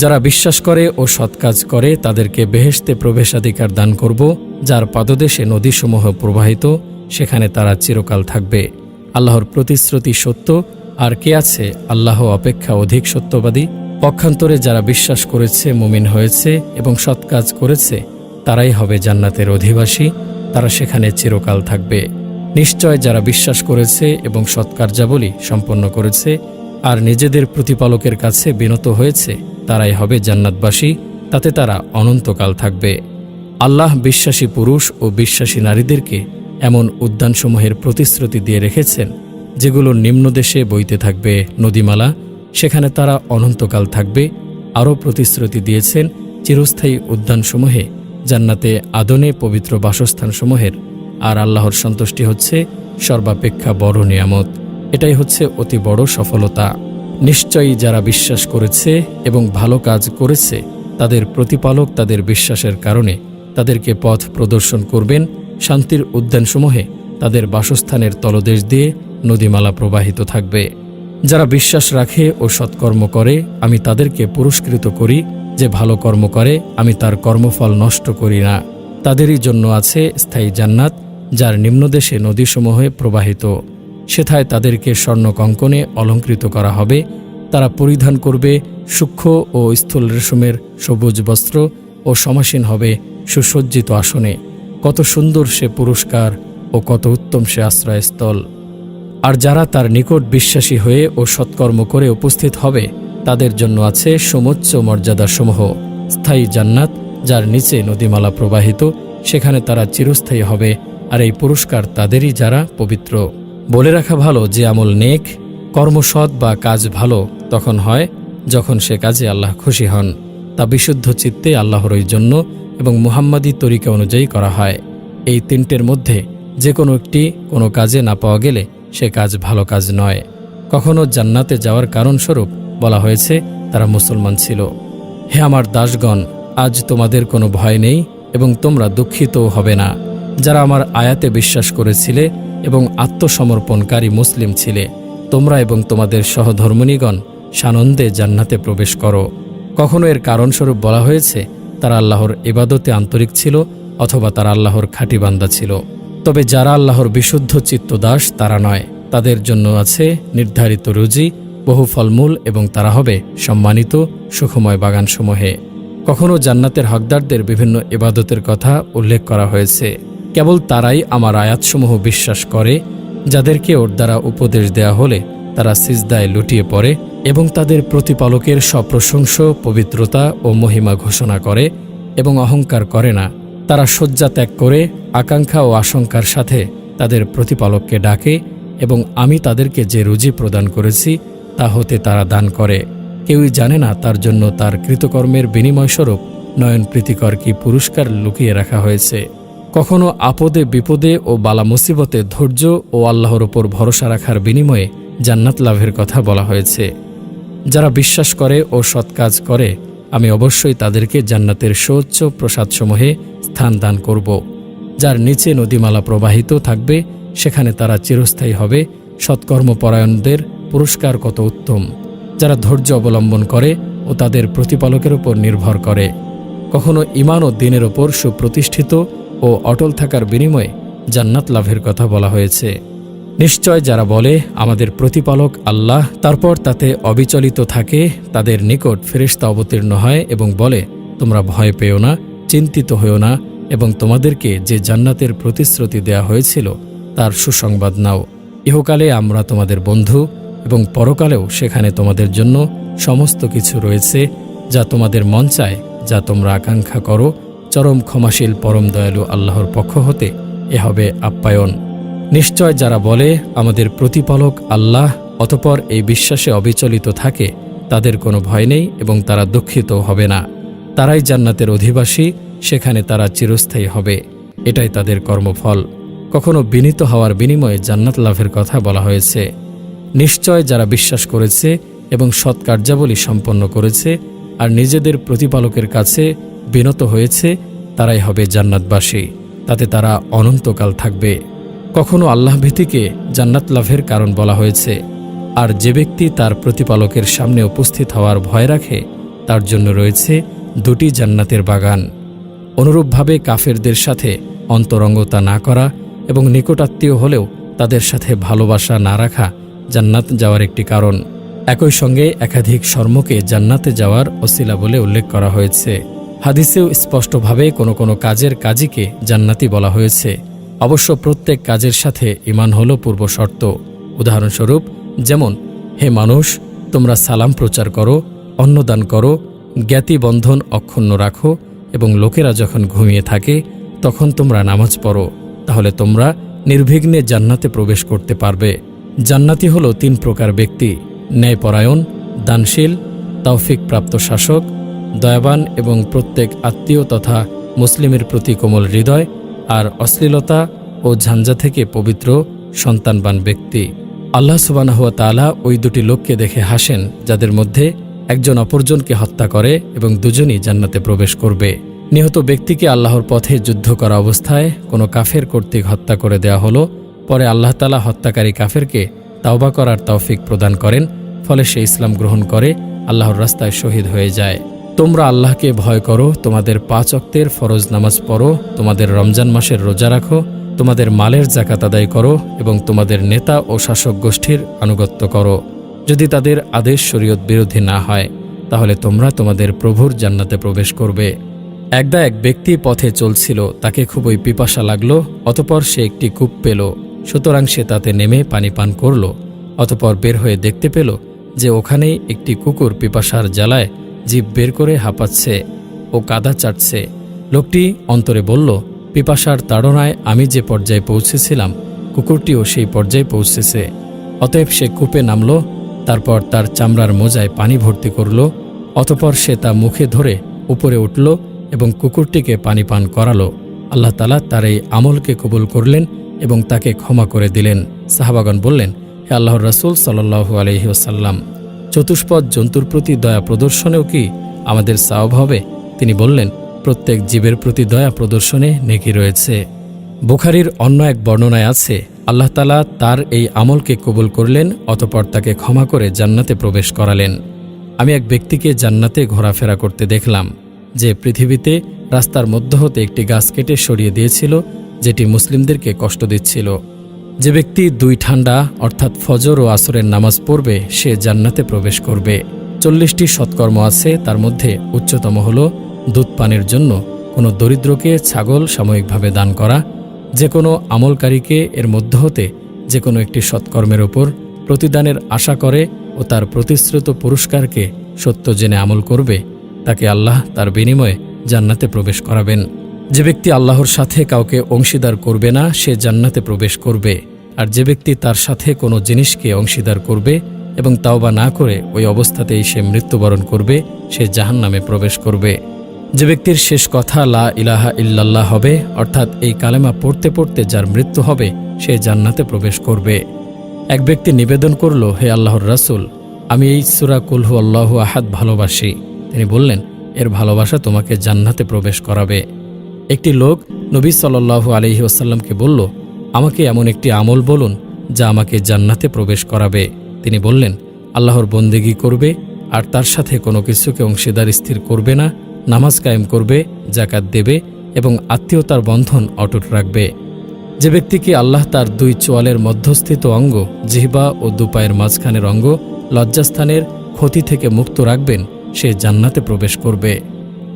যারা বিশ্বাস করে ও সৎকাজ করে তাদেরকে বেহেশতে প্রবেশাধিকার দান করব, যার পাদদেশে নদীসমূহ প্রবাহিত, সেখানে তারা চিরকাল থাকবে। আল্লাহর প্রতিশ্রুতি সত্য, আর কে আছে আল্লাহ অপেক্ষা অধিক সত্যবাদী? পক্ষান্তরে যারা বিশ্বাস করেছে, মুমিন হয়েছে এবং সৎকাজ করেছে, তারাই হবে জান্নাতের অধিবাসী, তারা সেখানে চিরকাল থাকবে। নিশ্চয় যারা বিশ্বাস করেছে এবং সৎকার্যাবলী সম্পন্ন করেছে আর নিজেদের প্রতিপালকের কাছে বিনত হয়েছে, তারাই হবে জান্নাতবাসী, তাতে তারা অনন্তকাল থাকবে। আল্লাহ বিশ্বাসী পুরুষ ও বিশ্বাসী নারীদেরকে এমন উদ্যানসমূহের প্রতিশ্রুতি দিয়ে রেখেছেন যেগুলোর নিম্নদেশে বইতে থাকবে নদীমালা, সেখানে তারা অনন্তকাল থাকবে। আরও প্রতিশ্রুতি দিয়েছেন চিরস্থায়ী উদ্যানসমূহে, জান্নাতে আদনে পবিত্র বাসস্থানসমূহের। আর আল্লাহর সন্তুষ্টি হচ্ছে সর্বাপেক্ষা বড় নিয়ামত। এটাই হচ্ছে অতি বড় সফলতা। নিশ্চয়ই যারা বিশ্বাস করেছে এবং ভালো কাজ করেছে, তাদের প্রতিপালক তাদের বিশ্বাসের কারণে তাদেরকে পথ প্রদর্শন করবেন। শান্তির উদ্যানসমূহে তাদের বাসস্থানের তলদেশ দিয়ে নদীমালা প্রবাহিত থাকবে। যারা বিশ্বাস রাখে ও সৎকর্ম করে, আমি তাদেরকে পুরস্কৃত করি। যে ভালো কর্ম করে, আমি তার কর্মফল নষ্ট করি না। তাদেরই জন্য আছে স্থায়ী জান্নাত, যার নিম্নদেশে নদীসমূহে প্রবাহিত। সেথায় তাদেরকে স্বর্ণ কঙ্কণে অলঙ্কৃত করা হবে। তারা পরিধান করবে সূক্ষ্ম ও স্থূল রেশমের সবুজ বস্ত্র ও সমাসীন হবে সুসজ্জিত আসনে। কত সুন্দর সে পুরস্কার ও কত উত্তম সে আশ্রয়স্থল। আর যারা তার নিকট বিশ্বাসী হয়ে ও সৎকর্ম করে উপস্থিত হবে, তাদের জন্য আছে সমুচ্চ মর্যাদাসমূহ, স্থায়ী জান্নাত, যার নিচে নদীমালা প্রবাহিত। সেখানে তারা চিরস্থায়ী হবে। আর এই পুরস্কার তাদেরই যারা পবিত্র। বলে রাখা ভালো যে আমল নেক, কর্মসৎ বা কাজ ভালো তখন হয় যখন সে কাজে আল্লাহ খুশি হন। তা বিশুদ্ধ চিত্তে আল্লাহরই জন্য এবং মুহাম্মাদি তরিকা অনুযায়ী করা হয়। এই তিনটের মধ্যে যে কোনো একটি কোনো কাজে না পাওয়া গেলে সে কাজ ভালো কাজ নয়। কখনো জান্নাতে যাওয়ার কারণস্বরূপ বলা হয়েছে তারা মুসলমান ছিল। হে আমার দাসগণ, আজ তোমাদের কোনো ভয় নেই এবং তোমরা দুঃখিতও হবে না, যারা আমার আয়াতে বিশ্বাস করেছিলে এবং আত্মসমর্পণকারী মুসলিম ছিলে। তোমরা এবং তোমাদের সহধর্মিণীগণ সানন্দে জান্নাতে প্রবেশ করো। কখনো এর কারণস্বরূপ বলা হয়েছে তারা আল্লাহর ইবাদতে আন্তরিক ছিল অথবা তারা আল্লাহর খাঁটি বান্দা ছিল। তবে যারা আল্লাহর বিশুদ্ধ চিত্ত দাস তারা নয়। তাদের জন্য আছে নির্ধারিত রুজি, বহু ফলমূল এবং তারা হবে সম্মানিত সুখময় বাগানসমূহে। কখনো জান্নাতের হকদারদের বিভিন্ন ইবাদতের কথা উল্লেখ করা হয়েছে। কেবল তারাই আমার আয়াতসমূহ বিশ্বাস করে, যাদেরকে ওর দ্বারা উপদেশ দেয়া হলে তারা সিজদায় লুটিয়ে পড়ে এবং তাদের প্রতিপালকের সপ্রশংস পবিত্রতা ও মহিমা ঘোষণা করে এবং অহংকার করে না। তারা শয্যা ত্যাগ করে আকাঙ্ক্ষা ও আশঙ্কার সাথে তাদের প্রতিপালককে ডাকে এবং আমি তাদেরকে যে রুজি প্রদান করেছি তা হতে তারা দান করে। কেউই জানে না তার জন্য তার কৃতকর্মের বিনিময়স্বরূপ নয়ন প্রীতিকর কি পুরস্কার লুকিয়ে রাখা হয়েছে। কখনো আপদে বিপদে ও বালা মুসিবতে ধৈর্য ও আল্লাহর ওপর ভরসা রাখার বিনিময়ে জান্নাত লাভের কথা বলা হয়েছে। যারা বিশ্বাস করে ও সৎ কাজ করে, আমি অবশ্যই তাদেরকে জান্নাতের সুউচ্চ প্রসাদসমূহে স্থান দান করব, যার নিচে নদীমালা প্রবাহিত থাকবে। সেখানে তারা চিরস্থায়ী হবে। সৎকর্মপরায়ণদের পুরস্কার কত উত্তম, যারা ধৈর্য অবলম্বন করে ও তাদের প্রতিপালকের উপর নির্ভর করে। কখনো ঈমান ও দ্বীনের ওপর সুপ্রতিষ্ঠিত ও অটল থাকার বিনিময়ে জান্নাত লাভের কথা বলা হয়েছে। নিশ্চয় যারা বলে আমাদের প্রতিপালক আল্লাহ, তারপর তাতে অবিচলিত থাকে, তাদের নিকট ফেরেশতা অবতীর্ণ হয় এবং বলে, তোমরা ভয় পেও না, চিন্তিত হও না এবং তোমাদেরকে যে জান্নাতের প্রতিশ্রুতি দেয়া হয়েছিল তার সুসংবাদ নাও। ইহকালে আমরা তোমাদের বন্ধু এবং পরকালেও সেখানে তোমাদের জন্য সমস্ত কিছু রয়েছে যা তোমাদের মন চায়, যা তোমরা আকাঙ্ক্ষা করো। চরম ক্ষমাশীল পরম দয়ালু আল্লাহর পক্ষ হতে এ হবে আপ্যায়ন। নিশ্চয় যারা বলে আমাদের প্রতিপালক আল্লাহ, অতঃপর এই বিশ্বাসে অবিচলিত থাকে, তাদের কোনো ভয় নেই এবং তারা দুঃখিত হবে না। তারাই জান্নাতের অধিবাসী, সেখানে তারা চিরস্থায়ী হবে। এটাই তাদের কর্মফল। কখনো বিনীত হওয়ার বিনিময়ে জান্নাত লাভের কথা বলা হয়েছে। নিশ্চয় যারা বিশ্বাস করেছে এবং সৎ কার্যাবলী সম্পন্ন করেছে আর নিজেদের প্রতিপালকের কাছে বিনত হয়েছে, তারাই হবে জান্নাতবাসী। তাতে তারা অনন্তকাল থাকবে। কখনো আল্লাহভীতিকে জান্নাত লাভের কারণ বলা হয়েছে। আর যে ব্যক্তি তার প্রতিপালকের সামনে উপস্থিত হওয়ার ভয় রাখে, তার জন্য রয়েছে দুটি জান্নাতের বাগান। অনুরূপভাবে কাফেরদের সাথে অন্তরঙ্গতা না করা এবং নিকটাত্মীয় হলেও তাদের সাথে ভালোবাসা না রাখা জান্নাত যাওয়ার একটি কারণ। একই সঙ্গে একাধিক শর্মকে জান্নাতে যাওয়ার ওসিলা বলে উল্লেখ করা হয়েছে। হাদিসেও স্পষ্টভাবে কোনো কোনো কাজের কাজীকে জান্নাতি বলা হয়েছে। অবশ্য প্রত্যেক কাজের সাথে ঈমান হল পূর্ব শর্ত। উদাহরণস্বরূপ যেমন, হে মানুষ, তোমরা সালাম প্রচার করো, অন্নদান করো, জ্ঞাতি বন্ধন অক্ষুণ্ণ রাখো এবং লোকেরা যখন ঘুমিয়ে থাকে তখন তোমরা নামাজ পড়ো, তাহলে তোমরা নির্বিঘ্নে জান্নাতে প্রবেশ করতে পারবে। জান্নাতি হল 3 প্রকার ব্যক্তি: ন্যায়পরায়ণ, দানশীল, তৌফিকপ্রাপ্ত শাসক, দয়াবান এবং প্রত্যেক আত্মীয় তথা মুসলিমের প্রতি কোমল হৃদয়, আর অশ্লীলতা ও ঝাঞ্ঝা থেকে পবিত্র সন্তানবান ব্যক্তি। আল্লাহ সুবহানাহু ওয়া তাআলা ওই 2টি লোককে দেখে হাসেন যাদের মধ্যে একজন অপরজনকে হত্যা করে এবং দুজনই জান্নাতে প্রবেশ করবে। নিহত ব্যক্তিকে আল্লাহর পথে যুদ্ধ করা অবস্থায় কোনো কাফের কর্তৃক হত্যা করে দেয়া হলো। পরে আল্লাহ তাআলা হত্যাকারী কাফেরকে তাওবা করার তৌফিক প্রদান করেন, ফলে সে ইসলাম গ্রহণ করে আল্লাহর রাস্তায় শহীদ হয়ে যায়। তোমরা আল্লাহকে ভয় করো, তোমাদের 5 ওয়াক্তের ফরজ নামাজ পড়ো, তোমাদের রমজান মাসের রোজা রাখো, তোমাদের মালের যাকাত আদায় করো এবং তোমাদের নেতা ও শাসক গোষ্ঠীর আনুগত্য করো। যদি তাদের আদেশ শরীয়ত বিরোধী না হয়, তাহলে তোমরা তোমাদের প্রভুর জান্নাতে প্রবেশ করবে। একদা এক ব্যক্তি পথে চলছিল, তাকে খুবই পিপাসা লাগল। অতঃপর সে একটি কূপ পেল, সুতরাং সে তাতে নেমে পানি পান করল। অতঃপর বের হয়ে দেখতে পেল যে ওখানেই একটি কুকুর পিপাসার জ্বালায় জিভ বের করে হাঁপাচ্ছে ও কাদা চাটছে। লোকটি অন্তরে বলল, পিপাসার তাড়নায় আমি যে পর্যায়ে পৌঁছেছিলাম, কুকুরটিও সেই পর্যায়ে পৌঁছেছে। অতএব সে কূপে নামল, তারপর তার চামড়ার মোজায় পানি ভর্তি করল। অতঃপর সে তা মুখে ধরে উপরে উঠল এবং কুকুরটিকে পানি পান করালো। আল্লাহ তাআলা তার এই আমলকে কবুল করলেন এবং তাকে ক্ষমা করে দিলেন। সাহাবাগণ বললেন, হে আল্লাহর রাসূল সাল্লাল্লাহু আলাইহি ওয়াসাল্লাম, চতুষ্পদ জন্তুর প্রতি দয়া প্রদর্শনেও কি আমাদের সওয়াব হবে? তিনি বললেন, প্রত্যেক জীবের প্রতি দয়া প্রদর্শনে নেকি রয়েছে। বুখারীর অন্য এক বর্ণনায় আছে, আল্লাহ তাআলা তার এই আমলকে কবুল করলেন, অতঃপর তাকে ক্ষমা করে জান্নাতে প্রবেশ করালেন। আমি এক ব্যক্তিকে জান্নাতে ঘোরাফেরা করতে দেখলাম, যে পৃথিবীতে রাস্তার মধ্য হতে একটি গাছ কেটে সরিয়ে দিয়েছিল, যেটি মুসলিমদেরকে কষ্ট দিচ্ছিল। যে ব্যক্তি 2 ঠান্ডা অর্থাৎ ফজর ও আসরের নামাজ পড়বে, সে জান্নাতে প্রবেশ করবে। 40টি সৎকর্ম আছে, তার মধ্যে উচ্চতম হল দুধ পানের জন্য কোনো দরিদ্রকে ছাগল সাময়িকভাবে দান করা। যে কোনো আমলকারীকে এর মধ্য হতে যে কোনো একটি সৎকর্মের ওপর প্রতিদানের আশা করে ও তার প্রতিশ্রুত পুরস্কারকে সত্য জেনে আমল করবে, তাকে আল্লাহ তার বিনিময়ে জান্নাতে প্রবেশ করাবেন। যে ব্যক্তি আল্লাহর সাথে কাউকে অংশীদার করবে না, সে জান্নাতে প্রবেশ করবে। আর যে ব্যক্তি তার সাথে কোনো জিনিসকে অংশীদার করবে এবং তাওবা না করে ওই অবস্থাতেই সে মৃত্যুবরণ করবে, সে জাহান্নামে প্রবেশ করবে। যে ব্যক্তির শেষ কথা লা ইলাহা ইল্লাল্লাহ হবে, অর্থাৎ এই কালেমা পড়তে পড়তে যার মৃত্যু হবে, সে জান্নাতে প্রবেশ করবে। এক ব্যক্তি নিবেদন করল, হে আল্লাহর রাসূল, আমি এই সূরা কুল হুয়াল্লাহু আহাদ ভালোবাসি। তিনি বললেন, এর ভালোবাসা তোমাকে জান্নাতে প্রবেশ করাবে। একটি লোক নবী সাল্লাল্লাহু আলাইহি ওয়াসাল্লামকে বলল, আমাকে এমন একটি আমল বলুন যা আমাকে জান্নাতে প্রবেশ করাবে। তিনি বললেন, আল্লাহর বন্দেগী করবে আর তার সাথে কোনো কিছুকে অংশীদার স্থির করবে না, নামাজ কায়েম করবে, যাকাত দেবে এবং আত্মীয়তার বন্ধন অটুট রাখবে। যে ব্যক্তিকে আল্লাহ তার 2 চোয়ালের মধ্যস্থিত অঙ্গ, জিহ্বা ও 2 পায়ের মাঝখানের অঙ্গ, লজ্জাস্থানের ক্ষতি থেকে মুক্ত রাখবেন, সে জান্নাতে প্রবেশ করবে।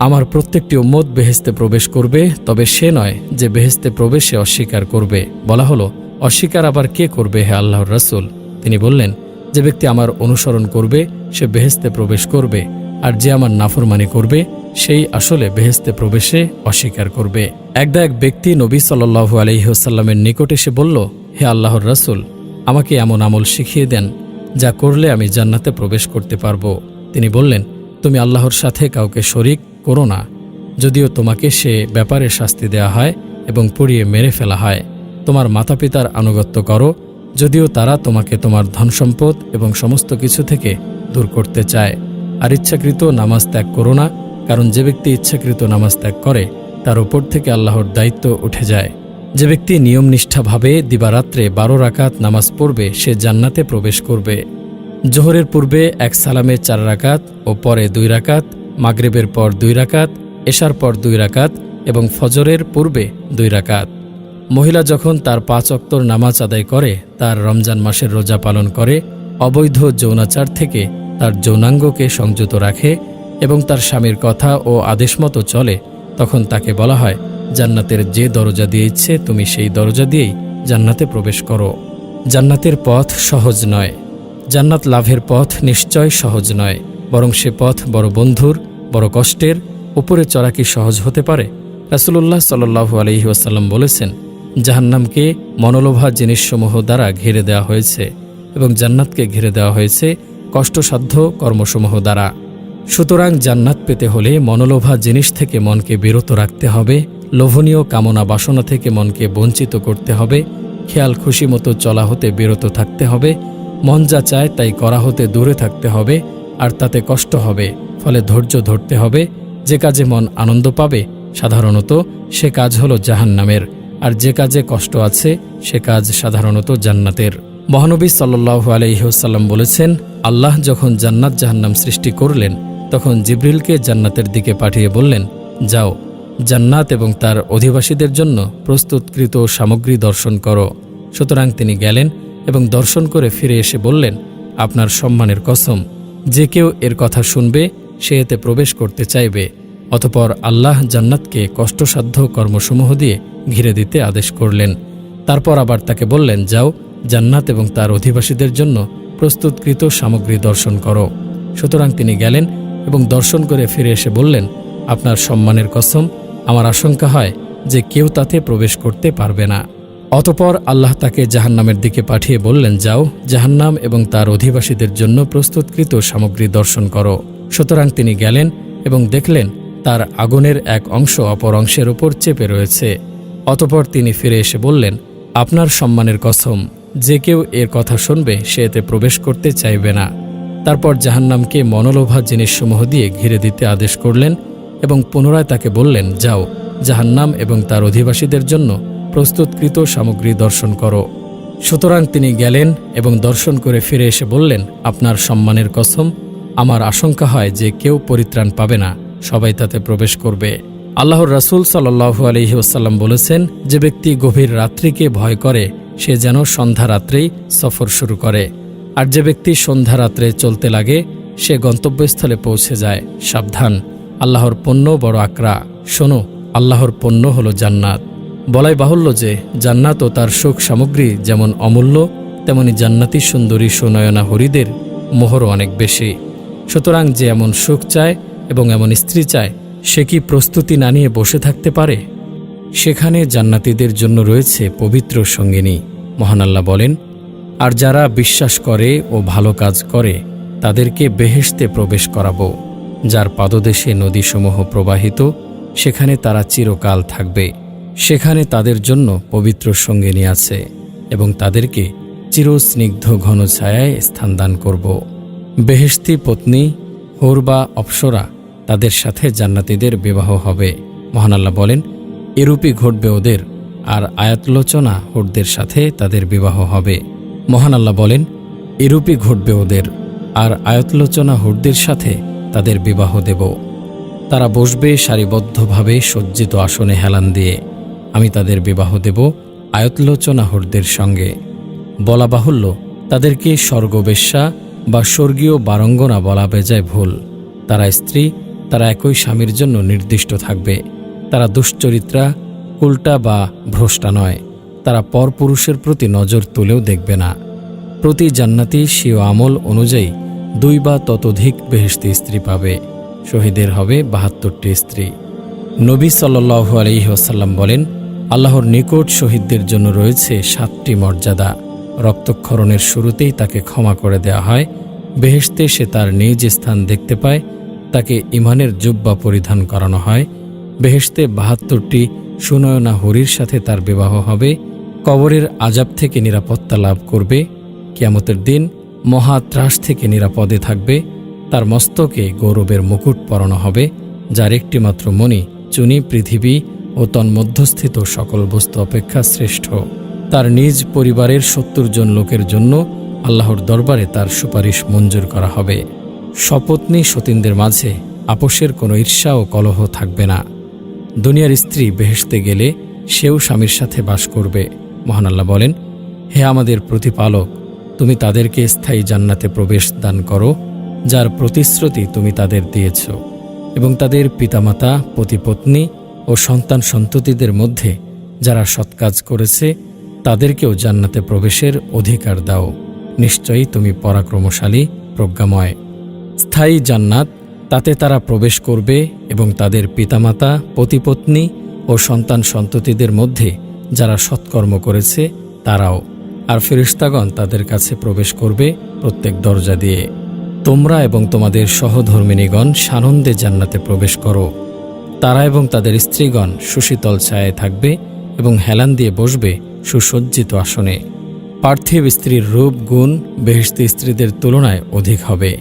আমার প্রত্যেকটি উম্মত বেহেশতে প্রবেশ করবে, তবে সে নয় যে বেহেশতে প্রবেশে অস্বীকার করবে। বলা হলো, অস্বীকার আবার কে করবে হে আল্লাহর রাসূল? তিনি বললেন, যে ব্যক্তি আমার অনুসরণ করবে সে বেহেশতে প্রবেশ করবে, আর যে আমার নাফরমানি করবে সেই আসলে বেহেশতে প্রবেশে অস্বীকার করবে। একদা এক ব্যক্তি নবী সাল্লাল্লাহু আলাইহি ওয়াসাল্লামের নিকট এসে বলল, হে আল্লাহর রাসূল, আমাকে এমন আমল শিখিয়ে দেন যা করলে আমি জান্নাতে প্রবেশ করতে পারব। তিনি বললেন, তুমি আল্লাহর সাথে কাউকে শরীক করো না, যদিও তোমাকে সে ব্যাপারে শাস্তি দেয়া হয় এবং পুড়িয়ে মেরে ফেলা হয়। তোমার মাতাপিতার আনুগত্য করো, যদিও তারা তোমাকে তোমার ধনসম্পদ এবং সমস্ত কিছু থেকে দূর করতে চায়। আর ইচ্ছাকৃত নামাজ ত্যাগ করো না, কারণ যে ব্যক্তি ইচ্ছাকৃত নামাজ ত্যাগ করে তার উপর থেকে আল্লাহর দায়িত্ব উঠে যায়। যে ব্যক্তি নিয়মনিষ্ঠাভাবে দিবারাত্রে 12 রাকাত নামাজ পড়বে, সে জান্নাতে প্রবেশ করবে। জোহরের পূর্বে 1 সালামে 4 রাকাত ও পরে 2 রাকাত, মাগরিবের পর 2 রাকাত, এশার পর 2 রাকাত এবং ফজরের পূর্বে 2 রাকাত। মহিলা যখন তার 5 ওয়াক্তর নামাজ আদায় করে, তার রমজান মাসের রোজা পালন করে, অবৈধ যৌনাচার থেকে তার যৌনাঙ্গকে সংযত রাখে এবং তার স্বামীর কথা ও আদেশ মতো চলে, তখন তাকে বলা হয়, জান্নাতের যে দরজা দিয়ে ইচ্ছে তুমি সেই দরজা দিয়েই জান্নাতে প্রবেশ করো। জান্নাতের পথ সহজ নয়, জান্নাত লাভের পথ নিশ্চয় সহজ নয়, বরং সে পথ বড় বন্ধুর, বড় কষ্টের। উপরে চড়া কি সহজ হতে পারে? রাসূলুল্লাহ সাল্লাল্লাহু আলাইহি ওয়াসাল্লাম বলেছেন, জাহান্নামকে মনোলোভা জিনিসসমূহ দ্বারা ঘিরে দেওয়া হয়েছে, এবং জান্নাতকে ঘিরে দেওয়া হয়েছে কষ্টসাধ্য কর্মসমূহ দ্বারা। সুতরাং জান্নাত পেতে হলে মনোলোভা জিনিস থেকে মনকে বিরত রাখতে হবে, লোভনীয় কামনা বাসনা থেকে মনকে বঞ্চিত করতে হবে, খেয়াল খুশি মতো চলা হতে বিরত থাকতে হবে, মন যা চায় তাই করা হতে দূরে থাকতে হবে, আর তাতে কষ্ট হবে, ফলে ধৈর্য ধরতে হবে। যে কাজে মন আনন্দ পাবে সাধারণত সে কাজ হলো জাহান্নামের, আর যে কাজে কষ্ট আছে সে কাজ সাধারণত জান্নাতের। মহানবী সাল্লাল্লাহু আলাইহি ওয়াসাল্লাম বলেছেন, আল্লাহ যখন জান্নাত জাহান্নাম সৃষ্টি করলেন তখন জিবরিলকে জান্নাতের দিকে পাঠিয়ে বললেন, যাও জান্নাত এবং তার অধিবাসীদের জন্য প্রস্তুতকৃত সামগ্রী দর্শন করো। সুতরাং তিনি গেলেন এবং দর্শন করে ফিরে এসে বললেন, আপনার সম্মানের কসম, যে কেউ এর কথা শুনবে সে এতে প্রবেশ করতে চাইবে। অতঃপর আল্লাহ জান্নাতকে কষ্টসাধ্য কর্মসমূহ দিয়ে ঘিরে দিতে আদেশ করলেন। তারপর আবার তাকে বললেন, যাও জান্নাত এবং তার অধিবাসীদের জন্য প্রস্তুতকৃত সামগ্রী দর্শন করো। সুতরাং তিনি গেলেন এবং দর্শন করে ফিরে এসে বললেন, আপনার সম্মানের কসম, আমার আশঙ্কা হয় যে কেউ তাতে প্রবেশ করতে পারবে না। অতঃপর আল্লাহ তাকে জাহান্নামের দিকে পাঠিয়ে বললেন, যাও জাহান্নাম এবং তার অধিবাসীদের জন্য প্রস্তুতকৃত সামগ্রী দর্শন করো। সুতরাং তিনি গেলেন এবং দেখলেন তার আগুনের এক অংশ অপর অংশের উপর চেপে রয়েছে। অতঃপর তিনি ফিরে এসে বললেন, আপনার সম্মানের কসম, যে কেউ এর কথা শুনবে সে এতে প্রবেশ করতে চাইবে না। তারপর জাহান্নামকে মনোলোভা জিনিসসমূহ দিয়ে ঘিরে দিতে আদেশ করলেন এবং পুনরায় তাকে বললেন, যাও জাহান্নাম এবং তার অধিবাসীদের জন্য প্রস্তুতকৃত সামগ্রী দর্শন করো। সুতরাং তিনি গেলেন এবং দর্শন করে ফিরে এসে বললেন, আপনার সম্মানের কসম, আমার আশঙ্কা হয় যে কেউ পরিত্রাণ পাবে না, সবাই তাতে প্রবেশ করবে। আল্লাহর রাসূল সাল্লাল্লাহু আলাইহি ওয়াসাল্লাম বলেছেন, যে ব্যক্তি গভীর রাত্রিকে ভয় করে সে যেন সন্ধ্যা রাত্রেই সফর শুরু করে, আর যে ব্যক্তি সন্ধ্যা রাত্রে চলতে লাগে সে গন্তব্যস্থলে পৌঁছে যায়। সাবধান, আল্লাহর পণ্য বড় আকরা। শোনো, আল্লাহর পণ্য হলো জান্নাত। বলাই বাহুল্য যে জান্নাত ও তার সুখ সামগ্রী যেমন অমূল্য, তেমনি জান্নাতি সুন্দরী সুনয়না হরিদের মোহরও অনেক বেশি। সুতরাং যে এমন সুখ চায় এবং এমন স্ত্রী চায়, সে কি প্রস্তুতি না নিয়ে বসে থাকতে পারে? সেখানে জান্নাতীদের জন্য রয়েছে পবিত্র সঙ্গিনী। মহান আল্লাহ বলেন, আর যারা বিশ্বাস করে ও ভালো কাজ করে তাদেরকে বেহেশতে প্রবেশ করাবো, যার পাদদেশে নদীসমূহ প্রবাহিত, সেখানে তারা চিরকাল থাকবে। সেখানে তাদের জন্য পবিত্র সঙ্গিনী আছে এবং তাদেরকে চিরস্নিগ্ধ ঘন ছায়ায় স্থান দান করব। বেহেশতি পত্নী হুর বা অপ্সরা, তাদের সাথে জান্নাতীদের বিবাহ হবে। মহান আল্লাহ বলেন, এরূপই ঘটবে ওদের, আর আয়াতলোচনা হুরদের সাথে তাদের বিবাহ হবে। মহান আল্লাহ বলেন, এরূপই ঘটবে ওদের, আর আয়াতলোচনা হুরদের সাথে তাদের বিবাহ দেব। তারা বসবে সারিবদ্ধভাবে সজ্জিত আসনে হেলান দিয়ে। আমি তাদের বিবাহ দেব আয়াতলোচনা হুরদের সঙ্গে। বলা বাহুল্য, তাদেরকে স্বর্গবেশ্যা বা স্বর্গীয় বারঙ্গনা বলা বেজায় ভুল। তারা স্ত্রী, তারা একই স্বামীর জন্য নির্দিষ্ট থাকবে। তারা দুশ্চরিত্রা, উল্টা বা ভ্রষ্টা নয়। তারা পরপুরুষের প্রতি নজর তুলেও দেখবে না। প্রতি জান্নাতি স্বীয় আমল অনুযায়ী 2 বা ততোধিক বেহেশতি স্ত্রী পাবে। শহীদের হবে 72টি স্ত্রী। নবী সাল্লাল্লাহু আলাইহি ওয়াসাল্লাম বলেন, আল্লাহর নিকট শহীদদের জন্য রয়েছে 7টি মর্যাদা। রক্তক্ষরণের শুরুতেই তাকে ক্ষমা করে দেওয়া হয়। বেহেশতে সে তার নিজ স্থান দেখতে পায়। তাকে ঈমানের জুব্বা পরিধান করানো হয়। বেহেশতে 72টি সুনয়না হরির সাথে তার বিবাহ হবে। কবরের আযাব থেকে নিরাপত্তা লাভ করবে। কিয়ামতের দিন মহা ত্রাস থেকে নিরাপদে থাকবে। তার মস্তকে গৌরবের মুকুট পরানো হবে, যার একটিমাত্র মণি চুনি পৃথিবী ও তন্মধ্যস্থিত সকল বস্তু অপেক্ষা শ্রেষ্ঠ। তার নিজ পরিবারের 70 জন লোকের জন্য আল্লাহর দরবারে তার সুপারিশ মঞ্জুর করা হবে। সপত্নী সতীনদের মাঝে আপোষের কোনো ঈর্ষা ও কলহ থাকবে না। দুনিয়ার স্ত্রী বেহেশতে গেলে সেও স্বামীর সাথে বাস করবে। মহান আল্লাহ বলেন, হে আমাদের প্রতিপালক, তুমি তাদেরকে স্থায়ী জান্নাতে প্রবেশ দান করো, যার প্রতিশ্রুতি তুমি তাদের দিয়েছ, এবং তাদের পিতামাতা, পতিপত্নী ও সন্তান সন্ততিদের মধ্যে যারা সৎকাজ করেছে তাদেরকেও জান্নাতে প্রবেশের অধিকার দাও। নিশ্চয়ই তুমি পরাক্রমশালী, প্রজ্ঞাময়। স্থায়ী জান্নাত, তাতে তারা প্রবেশ করবে এবং তাদের পিতামাতা, পতিপত্নী ও সন্তান সন্ততিদের মধ্যে যারা সৎকর্ম করেছে তারাও। আর ফেরেশতাগণ তাদের কাছে প্রবেশ করবে প্রত্যেক দরজা দিয়ে। তোমরা এবং তোমাদের সহধর্মিণীগণ সানন্দে জান্নাতে প্রবেশ করো। তারা এবং তাদের স্ত্রীগণ সুশীতল ছায়ায় থাকবে এবং হেলান দিয়ে বসবে সুসজ্জিত আসনে। পার্থিব স্ত্রীর রূপ গুণ বেহেশতি স্ত্রীদের তুলনায় অধিক হবে।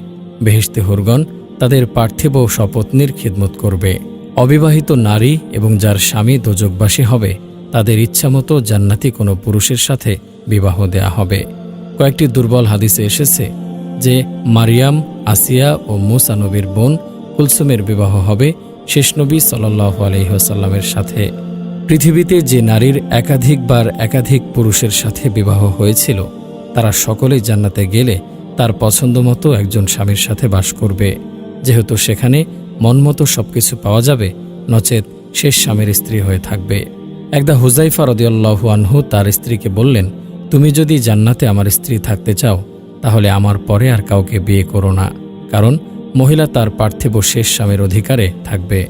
বেহেশতি হুরগণ তাদের পার্থিব সপত্নীর খিদমত করবে। অবিবাহিত নারী এবং যার স্বামী দোজকবাসী হবে তাদের ইচ্ছামতো জান্নাতি কোনো পুরুষের সাথে বিবাহ দেয়া হবে। কয়েকটি দুর্বল হাদিসে এসেছে যে মারিয়াম, আসিয়া ও মুসা নবীর বোন কুলসুমের বিবাহ হবে শেষ নবী সাল্লাল্লাহু আলাইহি ওয়াসাল্লামের সাথে। পৃথিবীতে যে নারীর একাধিকবার একাধিক পুরুষের সাথে বিবাহ হয়েছিল তারা সকলেই জান্নাতে গেলে তার পছন্দমতো একজন স্বামীর সাথে বাস করবে, যেহেতু সেখানে মনমতো সবকিছু পাওয়া যাবে, নচেত শেষ স্বামীর স্ত্রী হয়ে থাকবে। একদা হুজাইফা রাদিয়াল্লাহু আনহু তার স্ত্রীকে বললেন, তুমি যদি জান্নাতে আমার স্ত্রী থাকতে চাও তাহলে আমার পরে আর কাউকে বিয়ে করো না, কারণ মহিলা তার পার্থিব শেষ স্বামীর অধিকারে থাকবে।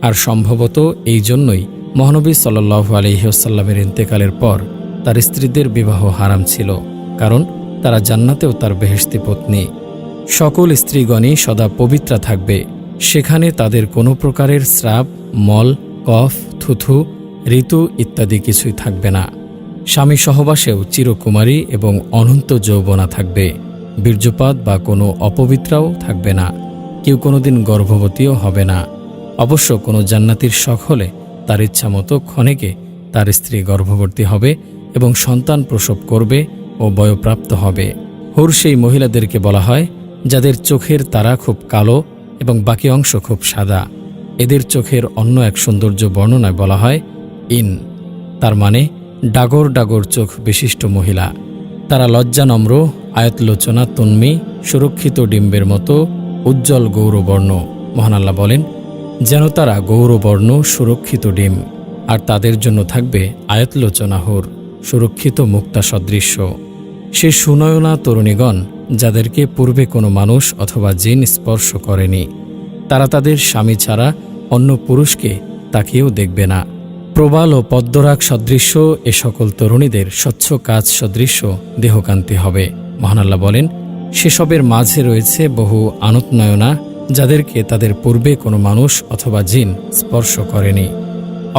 আর সম্ভবত এই জন্যই মহানবী সাল্লাল্লাহু আলাইহি ওয়াসাল্লামের ইন্তেকালের পর তার স্ত্রীদের বিবাহ হারাম ছিল, কারণ তারা জান্নাতেও তার বেহেশতি পত্নী। সকল স্ত্রীগণই সদা পবিত্রা থাকবে, সেখানে তাদের কোনো প্রকারের স্রাব, মল, কফ, থুথু, ঋতু ইত্যাদি কিছুই থাকবে না। স্বামী সহবাসেও চিরকুমারী এবং অনন্ত যৌবনা থাকবে। বীর্যপাত বা কোনো অপবিত্রাও থাকবে না। কেউ কোনোদিন গর্ভবতীও হবে না। অবশ্য কোনো জান্নাতির শখ হলে তার ইচ্ছামতো ক্ষণেকে তার স্ত্রী গর্ভবতী হবে এবং সন্তান প্রসব করবে ও বয়প্রাপ্ত হবে। হুর সেই মহিলাদেরকে বলা হয় যাদের চোখের তারা খুব কালো এবং বাকি অংশ খুব সাদা। এদের চোখের অন্য এক সৌন্দর্য বর্ণনায় বলা হয় ইন, তার মানে ডাগর ডাগর চোখ বিশিষ্ট মহিলা। তারা লজ্জানম্র, আয়তলোচনা, তন্মী, সুরক্ষিত ডিম্বের মতো উজ্জ্বল গৌরবর্ণ। মহান আল্লাহ বলেন, যেন তারা গৌরবর্ণ সুরক্ষিত ডিম, আর তাদের জন্য থাকবে আয়তলোচনা হুর, সুরক্ষিত মুক্তা সদৃশ্য। সে সুনয়না তরুণীগণ যাদেরকে পূর্বে কোনো মানুষ অথবা জিন স্পর্শ করেনি, তারা তাদের স্বামী ছাড়া অন্য পুরুষকে তাকিয়েও দেখবে না। প্রবাল ও পদ্মরাগ সদৃশ্য এ সকল তরুণীদের স্বচ্ছ কাচ সদৃশ্য দেহকান্তি হবে। মহান আল্লাহ বলেন, সেসবের মাঝে রয়েছে বহু আনতনয়না যাদেরকে তাদের পূর্বে কোনো মানুষ অথবা জিন স্পর্শ করেনি।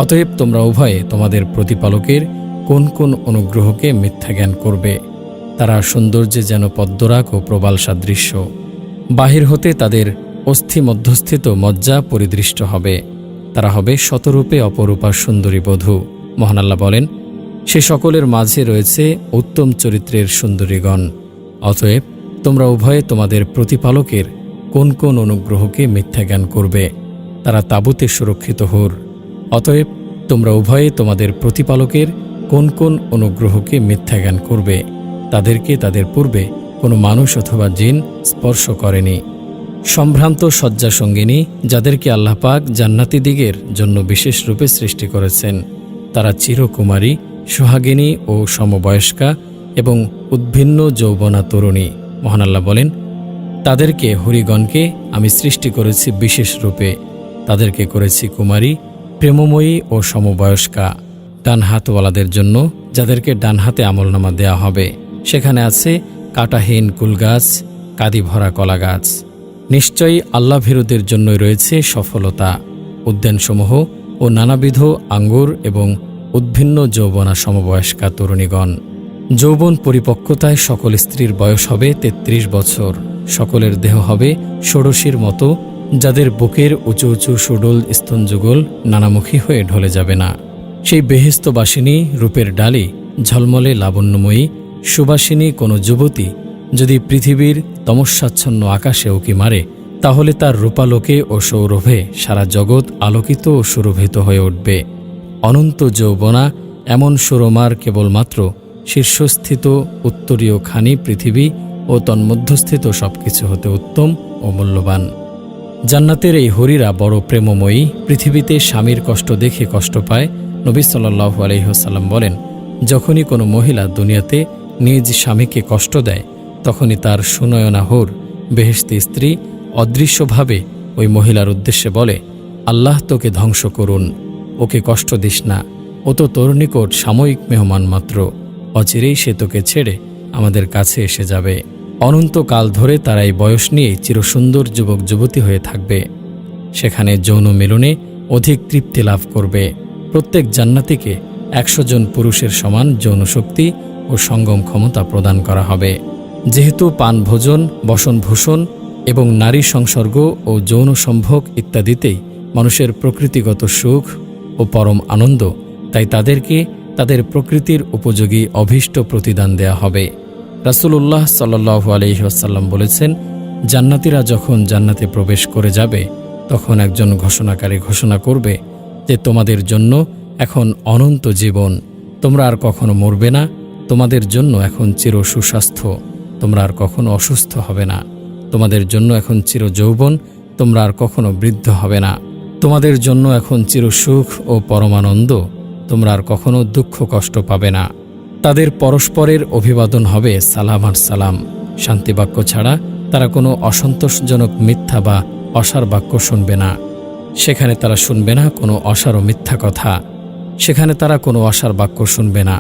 অতএব তোমরা উভয়ে তোমাদের প্রতিপালকের কোন কোন অনুগ্রহকে মিথ্যা জ্ঞান করবে। তারা সৌন্দর্যে যেন পদ্মরাগ ও প্রবাল সাদৃশ্য। বাহির হতে তাদের অস্থি মধ্যস্থিত মজ্জা পরিদৃষ্ট হবে। তারা হবে শতরূপে অপরূপা সুন্দরী বধূ। মহান আল্লাহ বলেন, সে সকলের মাঝে রয়েছে উত্তম চরিত্রের সুন্দরীগণ। অতএব তোমরা উভয়ে তোমাদের প্রতিপালকের কোন কোন অনুগ্রহকে মিথ্যা জ্ঞান করবে। তারা তাঁবুতে সুরক্ষিত হুর। অতএব তোমরা উভয়ে তোমাদের প্রতিপালকের কোন কোন অনুগ্রহকে মিথ্যা জ্ঞান করবে। তাদেরকে তাদের পূর্বে কোনো মানুষ অথবা জিন স্পর্শ করেনি। সম্ভ্রান্ত শয্যাসঙ্গিনী যাদেরকে আল্লাহ পাক জান্নাতীদিগের জন্য বিশেষ রূপে সৃষ্টি করেছেন, তারা চিরকুমারী, সোহাগিনী ও সমবয়স্কা এবং উদ্ভিন্ন যৌবনা তরুণী। মহান আল্লাহ বলেন, তাদেরকে হুরিগণকে আমি সৃষ্টি করেছি বিশেষ রূপে। তাদেরকে করেছি কুমারী, প্রেমময়ী ও সমবয়স্কা। ডান হাতওয়ালাদের জন্য যাদেরকে ডান হাতে আমলনামা দেয়া হবে, সেখানে আছে কাঁটাহীন কুলগাছ, কাদি ভরা কলা গাছ। নিশ্চয়ই আল্লাহ ভীরুদের জন্যই রয়েছে সফলতা। উদ্যানসমূহ ও নানাবিধ আঙ্গুর এবং উদ্ভিন্ন যৌবনা সমবয়স্কা তরুণীগণ। যৌবন পরিপক্কতায় সকল স্ত্রীর বয়স হবে ৩৩ বছর। সকলের দেহ হবে ষোড়শীর মতো, যাদের বুকের উঁচু উঁচু সুডল স্তনযুগল নানামুখী হয়ে ঢলে যাবে না। সেই বেহেস্তবাসিনী রূপের ডালি ঝলমলে লাবণ্যময়ী সুবাসিনী কোনো যুবতী যদি পৃথিবীর তমস্যাচ্ছন্ন আকাশে উঁকি মারে, তাহলে তার রূপালোকে ও সৌরভে সারা জগৎ আলোকিত ও সুরভিত হয়ে উঠবে। অনন্ত যৌবনা এমন সুরমার কেবলমাত্র শীর্ষস্থিত উত্তরীয় খানি পৃথিবী ও তন্মধ্যস্থিত সবকিছু হতে উত্তম ও মূল্যবান। জান্নাতের এই হরিরা বড় প্রেমময়ী। পৃথিবীতে স্বামীর কষ্ট দেখে কষ্ট পায়। নবী সাল্লাল্লাহু আলাইহি ওয়াসাল্লাম বলেন, যখনই কোনো মহিলা দুনিয়াতে নিজ স্বামীকে কষ্ট দেয়, তখনই তার সুনয়না হুর বেহেশতি স্ত্রী অদৃশ্যভাবে ওই মহিলার উদ্দেশ্যে বলে, আল্লাহ তোকে ধ্বংস করুন, ওকে কষ্ট দিস না, ও তো তোর নিকট সাময়িক মেহমান মাত্র, অচিরেই সে তোকে ছেড়ে আমাদের কাছে এসে যাবে। অনন্তকাল ধরে তারা এই বয়স নিয়ে চিরসুন্দর যুবক যুবতী হয়ে থাকবে। সেখানে যৌন মিলনে অধিক তৃপ্তি লাভ করবে। প্রত্যেক জান্নাতীকে 100 জন পুরুষের সমান যৌন শক্তি ও সঙ্গম ক্ষমতা প্রদান করা হবে। যেহেতু পান ভোজন, বসনভূষণ এবং নারী সংসর্গ ও যৌন সম্ভোগ ইত্যাদিতেই মানুষের প্রকৃতিগত সুখ ও পরম আনন্দ, তাই তাদেরকে তাদের প্রকৃতির উপযোগী অভীষ্ট প্রতিদান দেয়া হবে। রাসূলুল্লাহ সাল্লাল্লাহু আলাইহি ওয়াসাল্লাম বলেছেন, জান্নাতীরা যখন জান্নাতে প্রবেশ করে যাবে তখন একজন ঘোষণাকারী ঘোষণা করবে যে তোমাদের জন্য এখন অনন্ত জীবন, তোমরা আর কখনো মরবে না, তোমাদের জন্য এখন চির সুস্বাস্থ্য, তোমরা আর কখনো অসুস্থ হবে না, তোমাদের জন্য এখন চির যৌবন, তোমরা আর কখনো বৃদ্ধ হবে না, তোমাদের জন্য এখন চির সুখ ও পরমানন্দ, তোমরা আর কখনো দুঃখ কষ্ট পাবে না। তাদের পরস্পরের অভিবাদন হবে সালাম আর সালাম। শান্তিবাক্য ছাড়া তারা কোনো অসন্তোষজনক মিথ্যা বা অসার বাক্য শুনবে না। সেখানে তারা শুনবে না কোনো অসার ও মিথ্যা কথা। সেখানে তারা কোনো অসার বাক্য শুনবে না।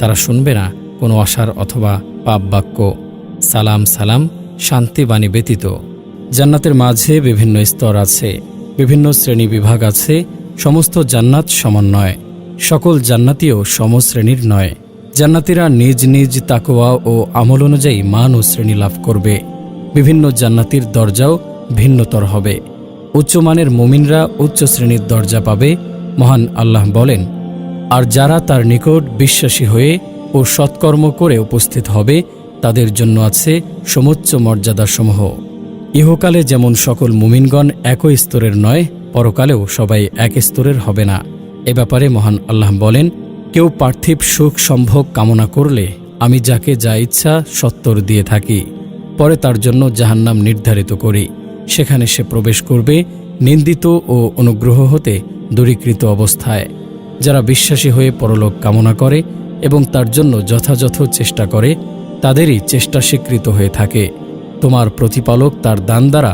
তারা শুনবে না কোনো অসার অথবা পাপ বাক্য। সালাম সালাম, শান্তিবাণী ব্যতীত। জান্নাতের মাঝে বিভিন্ন স্তর আছে, বিভিন্ন শ্রেণী বিভাগ আছে। সমস্ত জান্নাত সমান নয়, সকল জান্নাতীও সমশ্রেণীর নয়। জান্নাতীরা নিজ নিজ তাকওয়া ও আমল অনুযায়ী মান ও শ্রেণী লাভ করবে। বিভিন্ন জান্নাতীর দরজাও ভিন্নতর হবে। উচ্চমানের মুমিনরা উচ্চ শ্রেণীর দরজা পাবে। মহান আল্লাহ বলেন, আর যারা তার নিকট বিশ্বাসী হয়ে ও সৎকর্ম করে উপস্থিত হবে তাদের জন্য আছে সমুচ্চ মর্যাদাসমূহ। ইহকালে যেমন সকল মুমিনগণ একই স্তরের নয়, পরকালেও সবাই এক স্তরের হবে না। এ ব্যাপারে মহান আল্লাহ বলেন, কেউ পার্থিব সুখ সম্ভোগ কামনা করলে আমি যাকে যা ইচ্ছা সত্তর দিয়ে থাকি, পরে তার জন্য জাহান্নাম নির্ধারিত করি। সেখানে সে প্রবেশ করবে নিন্দিত ও অনুগ্রহ হতে দূরীকৃত অবস্থায়। যারা বিশ্বাসী হয়ে পরলোক কামনা করে এবং তার জন্য যথাযথ চেষ্টা করে, তাদেরই চেষ্টা স্বীকৃত হয়ে থাকে। তোমার প্রতিপালক তার দান দ্বারা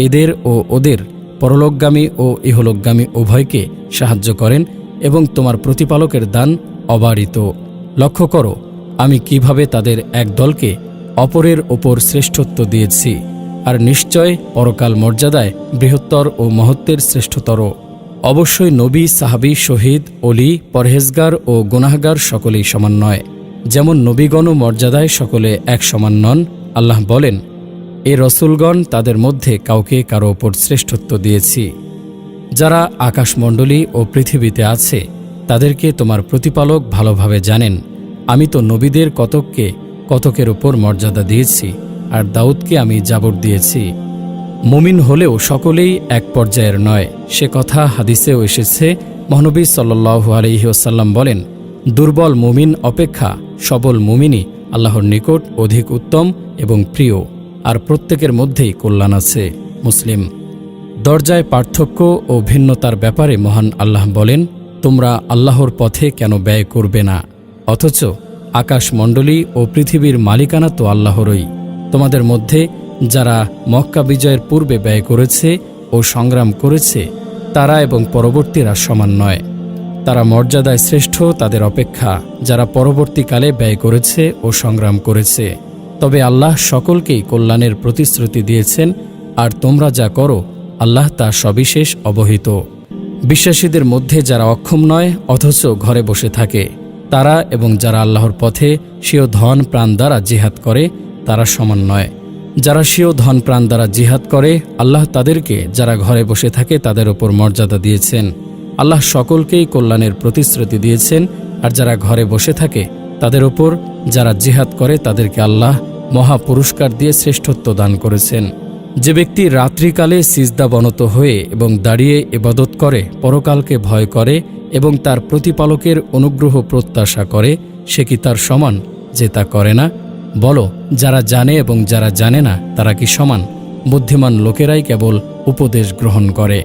এদের ও ওদের পরলোকগামী ও ইহলোকগামী উভয়কে সাহায্য করেন এবং তোমার প্রতিপালকের দান অবারিত। লক্ষ্য করো আমি কিভাবে তাদের এক দলকে অপরের ওপর শ্রেষ্ঠত্ব দিয়েছি, আর নিশ্চয় পরকাল মর্যাদায় বৃহত্তর ও মহত্বের শ্রেষ্ঠতর। অবশ্যই নবী, সাহাবী, শহীদ, অলি, পরহেজগার ও গুনাহগার সকলেই সমান নয়। যেমন নবীগণ মর্যাদায় সকলে এক সমান নন। আল্লাহ বলেন, এ রসুলগণ তাদের মধ্যে কাউকে কারো ওপর শ্রেষ্ঠত্ব দিয়েছি। যারা আকাশমণ্ডলী ও পৃথিবীতে আছে তাদেরকে তোমার প্রতিপালক ভালোভাবে জানেন। আমি তো নবীদের কতককে কতকের ওপর মর্যাদা দিয়েছি, আর দাউদকে আমি জাবর দিয়েছি। মুমিন হলেও সকলেই এক পর্যায়ের নয়, সে কথা হাদিসেও এসেছে। মহানবী সাল্লাল্লাহু আলাইহি ওয়াসাল্লাম বলেন, দুর্বল মুমিন অপেক্ষা সবল মুমিনই আল্লাহর নিকট অধিক উত্তম এবং প্রিয়, আর প্রত্যেকের মধ্যেই কল্যাণ আছে। মুসলিম। দরজায় পার্থক্য ও ভিন্নতার ব্যাপারে মহান আল্লাহ বলেন, তোমরা আল্লাহর পথে কেন ব্যয় করবে না, অথচ আকাশমণ্ডলী ও পৃথিবীর মালিকানা তো আল্লাহরই। তোমাদের মধ্যে যারা মক্কা বিজয়ের পূর্বে ব্যয় করেছে ও সংগ্রাম করেছে তারা এবং পরবর্তীরা সমান নয়। তারা মর্যাদায় শ্রেষ্ঠ তাদের অপেক্ষা যারা পরবর্তীকালে ব্যয় করেছে ও সংগ্রাম করেছে। তবে আল্লাহ সকলকেই কল্যাণের প্রতিশ্রুতি দিয়েছেন, আর তোমরা যা করো আল্লাহ তা সবিশেষ অবহিত। বিশ্বাসীদের মধ্যে যারা অক্ষম নয় অথচ ঘরে বসে থাকে তারা এবং যারা আল্লাহর পথে স্বীয় ধন প্রাণ দ্বারা জিহাদ করে তারা সমান নয়। যারা স্বীয় ধন প্রাণ দ্বারা জিহাদ করে আল্লাহ তাদেরকে যারা ঘরে বসে থাকে তাদের ওপর মর্যাদা দিয়েছেন। আল্লাহ সকলকেই কল্যাণের প্রতিশ্রুতি দিয়েছেন, আর যারা ঘরে বসে থাকে তাদের ওপর যারা জিহাদ করে তাদেরকে আল্লাহ মহা পুরস্কার দিয়ে শ্রেষ্ঠত্ব দান করেছেন। যে ব্যক্তি রাত্রিকালে সিজদাবনত হয়ে এবং দাঁড়িয়ে ইবাদত করে, পরকালকে ভয় করে এবং তার প্রতিপালকের অনুগ্রহ প্রত্যাশা করে, সে কি তার সমান যে তা করে না? বলো, যারা জানে এবং যারা জানে না তারা কি সমান? বুদ্ধিমান লোকেরাই কেবল উপদেশ গ্রহণ করে।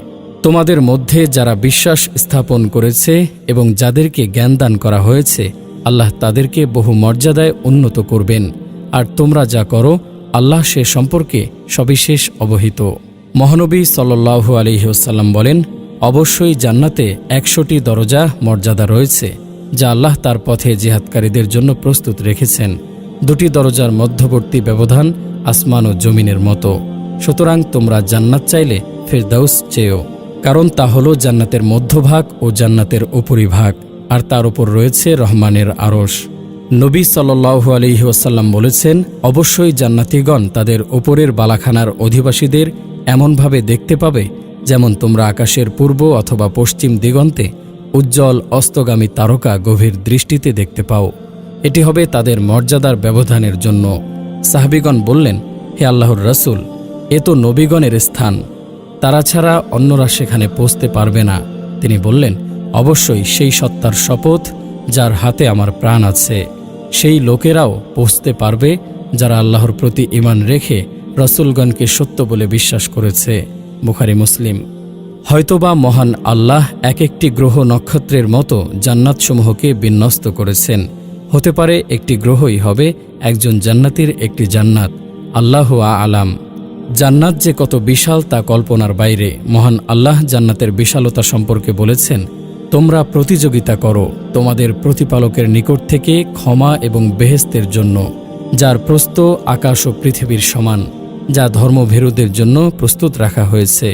তোমাদের মধ্যে যারা বিশ্বাস স্থাপন করেছে এবং যাদেরকে জ্ঞান দান করা হয়েছে আল্লাহ তাদেরকে বহু মর্যাদায় উন্নত করবেন, আর তোমরা যা করো আল্লাহ সে সম্পর্কে সবিশেষ অবহিত। মহানবী সাল্লাল্লাহু আলাইহি ওয়াসাল্লাম বলেন, অবশ্যই জান্নাতে 100টি দরজা মর্যাদা রয়েছে, যা আল্লাহ তার পথে জিহাদকারীদের জন্য প্রস্তুত রেখেছেন। দুটি দরজার মধ্যবর্তী ব্যবধান আসমান ও জমিনের মতো। সুতরাং তোমরা জান্নাত চাইলে ফিরদাউস চেয়েও, কারণ তা হল জান্নাতের মধ্যভাগ ও জান্নাতের উপরিভাগ, আর তার উপর রয়েছে রহমানের আরশ। নবী সাল্লাল্লাহু আলাইহি ওয়াসাল্লাম বলেছেন, অবশ্যই জান্নাতীগণ তাদের ওপরের বালাখানার অধিবাসীদের এমনভাবে দেখতে পাবে যেমন তোমরা আকাশের পূর্ব অথবা পশ্চিম দিগন্তে উজ্জ্বল অস্তগামী তারকা গভীর দৃষ্টিতে দেখতে পাও। এটি হবে তাদের মর্যাদার ব্যবধানের জন্য। সাহাবীগণ বললেন, হে আল্লাহর রাসূল, এ তো নবীগণের স্থান, তারা ছাড়া অন্যরা সেখানে পৌঁছতে পারবে না। তিনি বললেন, অবশ্যই সেই সত্তার শপথ যার হাতে আমার প্রাণ আছে, সেই লোকেরাও পৌঁছতে পারবে যারা আল্লাহর প্রতি ঈমান রেখে রাসূলগণকে সত্য বলে বিশ্বাস করেছে। বুখারী মুসলিম। হয়তোবা মহান আল্লাহ এক একটি গ্রহ নক্ষত্রের মতো জান্নাতসমূহকে বিন্যস্ত করেছেন। হতে পারে একটি গ্রহই হবে একজন জান্নাতীর একটি জান্নাত। আল্লাহু আ'লাম। জান্নাত যে কত বিশাল তা কল্পনার বাইরে। মহান আল্লাহ জান্নাতের বিশালতা সম্পর্কে বলেছেন, তোমরা প্রতিযোগিতা করো তোমাদের প্রতিপালকের নিকট থেকে ক্ষমা এবং বেহেশতের জন্য, যার প্রস্থ আকাশ ও পৃথিবীর সমান, যা ধর্মভীরুদের জন্য প্রস্তুত রাখা হয়েছে।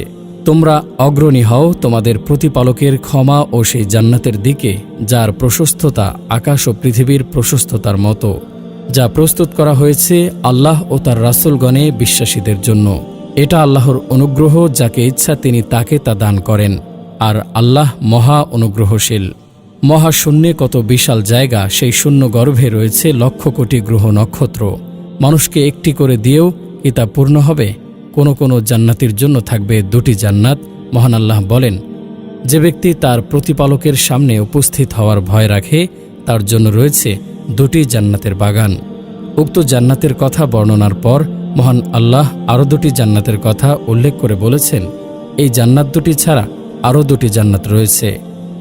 তোমরা অগ্রণী হও তোমাদের প্রতিপালকের ক্ষমা ও সেই জান্নাতের দিকে, যার প্রশস্ততা আকাশ ও পৃথিবীর প্রশস্ততার মতো, যা প্রস্তুত করা হয়েছে আল্লাহ ও তার রাসূলগণে বিশ্বাসীদের জন্য। এটা আল্লাহর অনুগ্রহ, যাকে ইচ্ছা তিনি তাকে তা দান করেন, আর আল্লাহ মহা অনুগ্রহশীল। মহাশূন্যে কত বিশাল জায়গা, সেই শূন্য গর্ভে রয়েছে লক্ষ কোটি গ্রহ নক্ষত্র। মানুষকে একটি করে দিয়েও কি তা পূর্ণ হবে? কোনো কোনো জান্নাতীর জন্য থাকবে দুটি জান্নাত। মহান আল্লাহ বলেন, যে ব্যক্তি তার প্রতিপালকের সামনে উপস্থিত হওয়ার ভয় রাখে তার জন্য রয়েছে দুটি জান্নাতের বাগান। উক্ত জান্নাতের কথা বর্ণনার পর মহান আল্লাহ আরও দুটি জান্নাতের কথা উল্লেখ করে বলেছেন, এই জান্নাত দুটি ছাড়া আরও দুটি জান্নাত রয়েছে।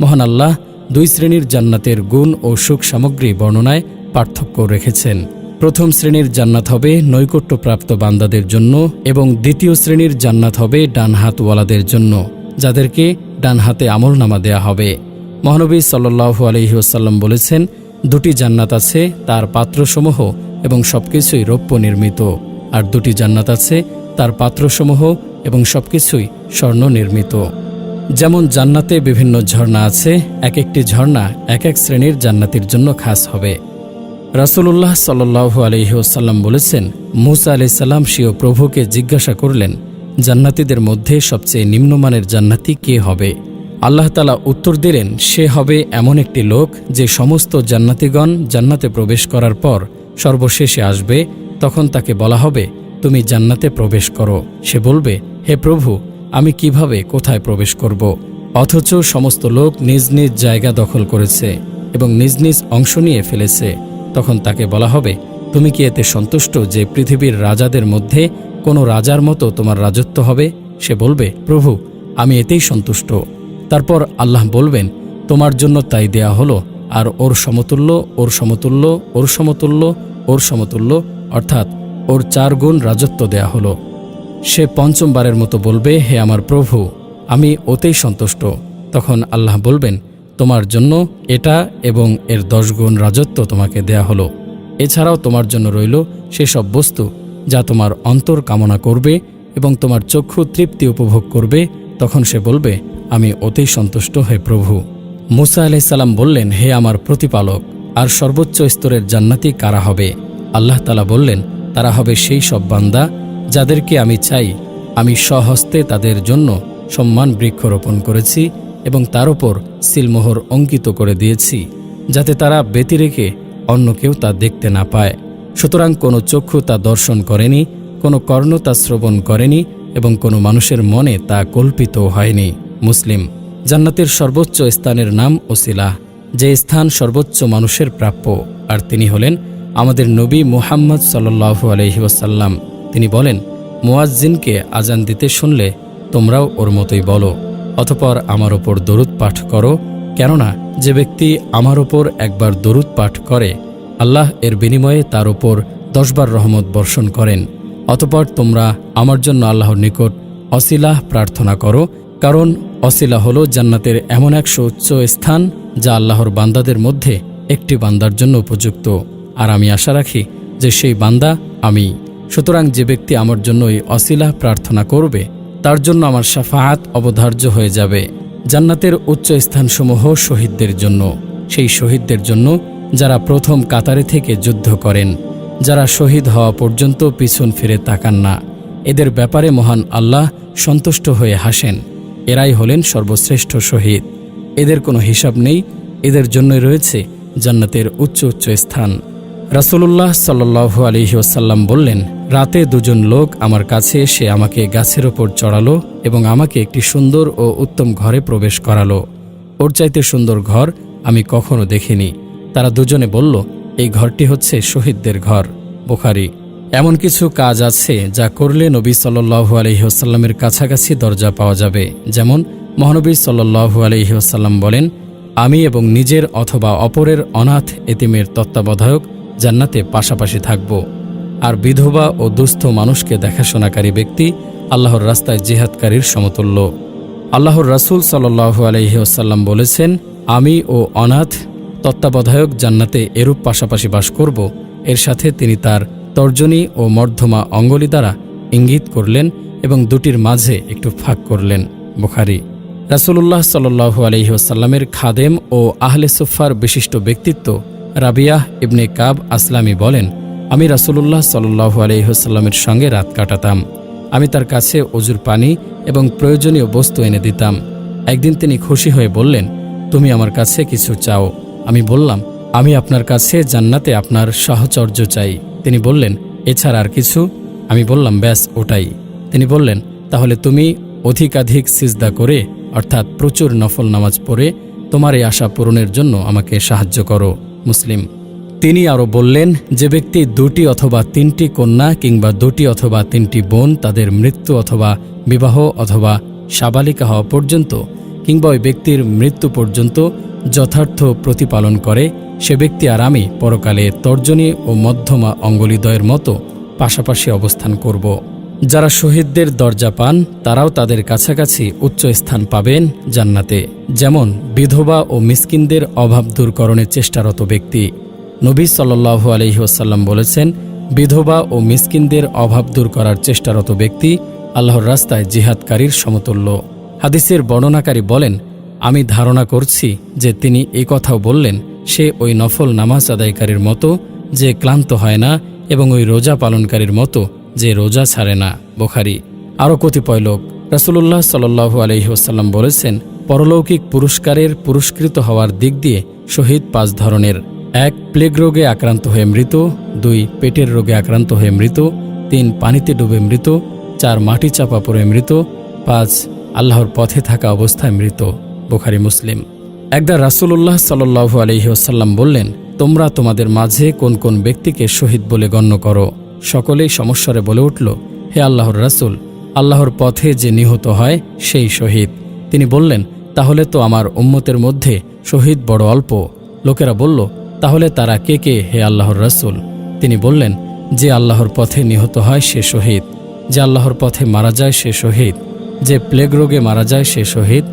মহান আল্লাহ দুই শ্রেণীর জান্নাতের গুণ ও সুখ সামগ্রী বর্ণনায় পার্থক্য রেখেছেন। প্রথম শ্রেণীর জান্নাত হবে নৈকট্যপ্রাপ্ত বান্দাদের জন্য এবং দ্বিতীয় শ্রেণীর জান্নাত হবে ডানহাতওয়ালাদের জন্য, যাদেরকে ডানহাতে আমলনামা দেয়া হবে। মহানবী সাল্লাল্লাহু আলাইহি ওয়াসাল্লাম বলেছেন, দুটি জান্নাত আছে, তার পাত্রসমূহ এবং সবকিছুই রৌপ্য নির্মিত, আর দুটি জান্নাত আছে, তার পাত্রসমূহ এবং সবকিছুই স্বর্ণ নির্মিত। যেমন জান্নাতে বিভিন্ন ঝর্ণা আছে, এক একটি ঝর্ণা এক এক শ্রেণীর জান্নাতীর জন্য খাস হবে। রাসূলুল্লাহ সাল্লাল্লাহু আলাইহি ওয়াসাল্লাম বলেছেন, মূসা আলাইহিস সালাম স্বীয় প্রভুকে জিজ্ঞাসা করলেন, জান্নাতীদের মধ্যে সবচেয়ে নিম্নমানের জান্নাতি কে হবে? আল্লাহ তাআলা উত্তর দিলেন, সে হবে এমন একটি লোক যে সমস্ত জান্নাতীগণ জান্নাতে প্রবেশ করার পর সর্বশেষে আসবে। তখন তাকে বলা হবে, তুমি জান্নাতে প্রবেশ করো। সে বলবে, হে প্রভু, আমি কিভাবে কোথায় প্রবেশ করব? অথচ সমস্ত লোক নিজ নিজ জায়গা দখল করেছে এবং নিজ নিজ অংশ নিয়ে ফেলেছে। তখন তাকে বলা হবে, তুমি কি এতে সন্তুষ্ট যে পৃথিবীর রাজাদের মধ্যে কোনো রাজার মতো তোমার রাজত্ব হবে? সে বলবে, প্রভু, আমি এতেই সন্তুষ্ট। তারপর আল্লাহ বলবেন, তোমার জন্য তাই দেয়া হলো, আর ওর সমতুল্য, ওর সমতুল্য, ওর সমতুল্য, ওর সমতুল্য, অর্থাৎ ওর 4 গুণ রাজত্ব দেয়া হলো। সে পঞ্চমবারের মতো বলবে, হে আমার প্রভু, আমি ওতেই সন্তুষ্ট। তখন আল্লাহ বলবেন, তোমার জন্য এটা এবং এর 10 গুণ রাজত্ব তোমাকে দেয়া হলো। এছাড়াও তোমার জন্য রইল সেসব বস্তু যা তোমার অন্তর কামনা করবে এবং তোমার চক্ষু তৃপ্তি উপভোগ করবে। তখন সে বলবে, আমি ওতেই সন্তুষ্ট, হে প্রভু। মূসা আলাইহিস সালাম বললেন, হে আমার প্রতিপালক, আর সর্বোচ্চ স্তরের জান্নাতি কারা হবে? আল্লাহ তাআলা বললেন, তারা হবে সেই সব বান্দা যাদেরকে আমি চাই। আমি স্বহস্তে তাদের জন্য সম্মান বৃক্ষরোপণ করেছি এবং তার উপর সিলমোহর অঙ্কিত করে দিয়েছি, যাতে তারা ব্যতি রেখে অন্য কেউ তা দেখতে না পায়। সুতরাং কোনো চক্ষু তা দর্শন করেনি, কোনো কর্ণ তা শ্রবণ করেনি এবং কোনো মানুষের মনে তা কল্পিত হয়নি। মুসলিম। জান্নাতের সর্বোচ্চ স্থানের নাম ওসিলা, যে স্থান সর্বোচ্চ মানুষের প্রাপ্য, আর তিনি হলেন আমাদের নবী মুহাম্মদ সাল্লাল্লাহু আলাইহি ওয়াসাল্লাম। তিনি বলেন, মুয়াজ্জিনকে আজান দিতে শুনলে তোমরাও ওর মতোই বলো, অতঃপর আমার ওপর দরুদ পাঠ করো, কেননা যে ব্যক্তি আমার ওপর একবার দরুদ পাঠ করে আল্লাহ এর বিনিময়ে তার ওপর 10 বার রহমত বর্ষণ করেন। অতঃপর তোমরা আমার জন্য আল্লাহর নিকট অসিলাহ প্রার্থনা করো, কারণ অসিলা হলো জান্নাতের এমন এক সুউচ্চ স্থান যা আল্লাহর বান্দাদের মধ্যে একটি বান্দার জন্য উপযুক্ত, আর আমি আশা রাখি যে সেই বান্দা আমি। সুতরাং যে ব্যক্তি আমার জন্য এই অসিলা প্রার্থনা করবে তার জন্য আমার শাফাআত অবধার্য হয়ে যাবে। জান্নাতের উচ্চ স্থানসমূহ শহীদদের জন্য, সেই শহীদদের জন্য যারা প্রথম কাতারে থেকে যুদ্ধ করেন, যারা শহীদ হওয়া পর্যন্ত পিছন ফিরে তাকান না। এদের ব্যাপারে মহান আল্লাহ সন্তুষ্ট হয়ে হাসেন। এরাই হলেন সর্বশ্রেষ্ঠ শহীদ। এদের কোনো হিসাব নেই, এদের জন্যই রয়েছে জান্নাতের উচ্চ উচ্চ স্থান। রাসূলুল্লাহ সাল্লাল্লাহু আলাইহি ওয়াসাল্লাম বললেন, রাতে দুজন লোক আমার কাছে এসে আমাকে গাছের ওপর চড়ালো এবং আমাকে একটি সুন্দর ও উত্তম ঘরে প্রবেশ করালো। ওর চাইতে সুন্দর ঘর আমি কখনো দেখিনি। তারা দুজনে বলল, এই ঘরটি হচ্ছে শহীদদের ঘর। বুখারী। এমন কিছু কাজ আছে যা করলে নবী সাল্লাল্লাহু আলাইহি ওয়াসাল্লামের কাছাকাছি দরজা পাওয়া যাবে। যেমন মহানবী সাল্লাল্লাহু আলাইহি ওয়াসাল্লাম বলেন, আমি এবং নিজের অথবা অপরের অনাথ এতিমের তত্ত্বাবধায়ক জান্নাতে পাশাপাশি থাকব। আর বিধবা ও দুস্থ মানুষকে দেখাশোনাকারী ব্যক্তি আল্লাহর রাস্তায় জিহাদকারীর সমতুল্য। আল্লাহর রাসূল সাল্লাল্লাহু আলাইহি ওয়াসাল্লাম বলেছেন, আমি ও অনাথ তত্ত্বাবধায়ক জান্নাতে এরূপ পাশাপাশি বাস করব। এর সাথে তিনি তার তর্জনী ও মর্ধমা অঙ্গুলি দ্বারা ইঙ্গিত করলেন এবং দুটির মাঝে একটু ফাঁক করলেন। বুখারী। রাসূলুল্লাহ সাল্লাল্লাহু আলাইহি ওয়াসাল্লামের খাদেম ও আহলে সুফার বিশিষ্ট ব্যক্তিত্ব রাবিয়াহ ইবনে কাব আসলামী বলেন, আমি রাসূলুল্লাহ সাল্লাল্লাহু আলাইহি ওয়াসাল্লামের সঙ্গে রাত কাটাতাম। আমি তার কাছে অজুর পানি এবং প্রয়োজনীয় বস্তু এনে দিতাম। একদিন তিনি খুশি হয়ে বললেন, তুমি আমার কাছে কিছু চাও। আমি বললাম, আমি আপনার কাছে জান্নাতে আপনার সাহচর্য চাই। তিনি বললেন, এছাড়া আর কিছু? আমি বললাম, ব্যাস ওটাই। তিনি বললেন, তাহলে তুমি অধিকাধিক সিজদা করে অর্থাৎ প্রচুর নফল নামাজ পড়ে তোমার এই আশা পূরণের জন্য আমাকে সাহায্য করো। মুসলিম। তিনি আরও বললেন, যে ব্যক্তি 2টি অথবা 3টি কন্যা কিংবা 2টি অথবা 3টি বোন তাদের মৃত্যু অথবা বিবাহ অথবা সাবালিকা হওয়া পর্যন্ত কিংবা ওই ব্যক্তির মৃত্যু পর্যন্ত যথার্থ প্রতিপালন করে, সে ব্যক্তি আর আমি পরকালে তর্জনী ও মধ্যমা অঙ্গুলিদ্বয়ের মতো পাশাপাশি অবস্থান করব। যারা শহীদদের দরজা পান তারাও তাদের কাছাকাছি উচ্চ স্থান পাবেন জান্নাতে। যেমন বিধবা ও মিসকিনদের অভাব দূরকরণে চেষ্টারত ব্যক্তি। নবী সাল্লাল্লাহু আলাইহি ওয়াসাল্লাম বলেছেন, বিধবা ও মিসকিনদের অভাব দূর করার চেষ্টারত ব্যক্তি আল্লাহর রাস্তায় জিহাদকারীর সমতুল্য। হাদিসের বর্ণনাকারী বলেন, আমি ধারণা করছি যে তিনি এই কথাও বললেন, সে ওই নফল নামাজ আদায়কারীর মতো যে ক্লান্ত হয় না এবং ওই রোজা পালনকারীর মতো যে রোজা ছাড়ে না। বুখারী। আরও কতিপয় লোক। রাসূলুল্লাহ সাল্লাল্লাহু আলাইহি ওয়াসাল্লাম বলেছেন, পরলৌকিক পুরস্কারের পুরস্কৃত হওয়ার দিক দিয়ে শহীদ 5 ধরনের। 1. প্লেগ রোগে আক্রান্ত হয়ে মৃত। 2. পেটের রোগে আক্রান্ত হয়ে মৃত। 3. পানিতে ডুবে মৃত। 4. মাটি চাপা পড়ে মৃত। 5. আল্লাহর পথে থাকা অবস্থায় মৃত। বুখারী মুসলিম। একদা রাসূলুল্লাহ সাল্লাল্লাহু আলাইহি ওয়াসাল্লাম বললেন, তোমরা তোমাদের মাঝে কোন কোন ব্যক্তিকে শহীদ বলে গণ্য করো? সকলেই সমস্বরে বলে উঠল, হে আল্লাহর রাসূল, আল্লাহর পথে যে নিহত হয় সেই শহীদ। তিনি বললেন, তাহলে তো আমার উম্মতের মধ্যে শহীদ বড় অল্প। লোকেরা বলল, তাহলে তারা কে কে হে আল্লাহর রাসূল? তিনি বললেন, যে আল্লাহর পথে নিহত হয় সে শহীদ, যে আল্লাহর পথে মারা যায় সে শহীদ, যে প্লেগ রোগে মারা যায় সে শহীদ,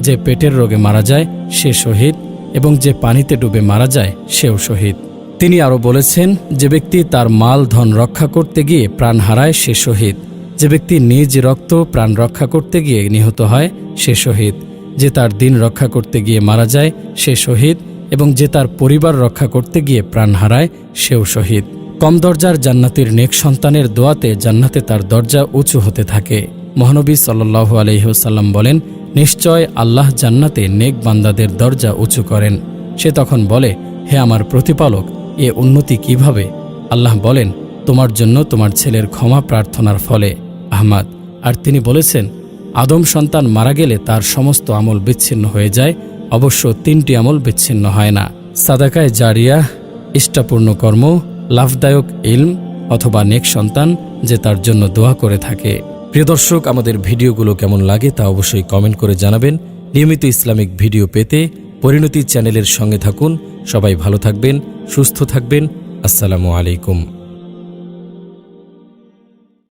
যে পেটের রোগে মারা যায় সে শহীদ এবং যে পানিতে ডুবে মারা যায় সেও শহীদ। তিনি আরও বলেছেন, যে ব্যক্তি তার মাল ধন রক্ষা করতে গিয়ে প্রাণ হারায় সে শহীদ, যে ব্যক্তি নিজ রক্ত প্রাণ রক্ষা করতে গিয়ে নিহত হয় সে শহীদ, যে তার দিন রক্ষা করতে গিয়ে মারা যায় সে শহীদ এবং যে তার পরিবার রক্ষা করতে গিয়ে প্রাণ হারায় সেও শহীদ। কম দরজার জান্নাতের নেক সন্তানের দোয়াতে জান্নাতে তার দরজা উঁচু হতে থাকে। মহানবী সাল্লাল্লাহু আলাইহি ওয়াসাল্লাম বলেন, নিশ্চয় আল্লাহ জান্নাতে নেক বান্দাদের দরজা উঁচু করেন। সে তখন বলে, হে আমার প্রতিপালক, এ উন্নতি কিভাবে? আল্লাহ বলেন, তোমার জন্য তোমার ছেলের ক্ষমা প্রার্থনার ফলে। আহমদ। আর তিনি বলেছেন, আদম সন্তান মারা গেলে তার সমস্ত আমল বিচ্ছিন্ন হয়ে যায়, অবশ্য 3টি আমল বিচ্ছিন্ন হয় না: সাদাকায়ে জারিয়া, ইষ্টাপূর্ণ কর্ম, লাভদায়ক ইলম অথবা নেক সন্তান যে তার জন্য দোয়া করে থাকে। প্রিয় দর্শক, আমাদের ভিডিওগুলো কেমন লাগে তা অবশ্যই কমেন্ট করে জানাবেন। নিয়মিত ইসলামিক ভিডিও পেতে পরিণতি চ্যানেলের সঙ্গে থাকুন। সবাই ভালো থাকবেন, সুস্থ থাকবেন। আসসালামু আলাইকুম।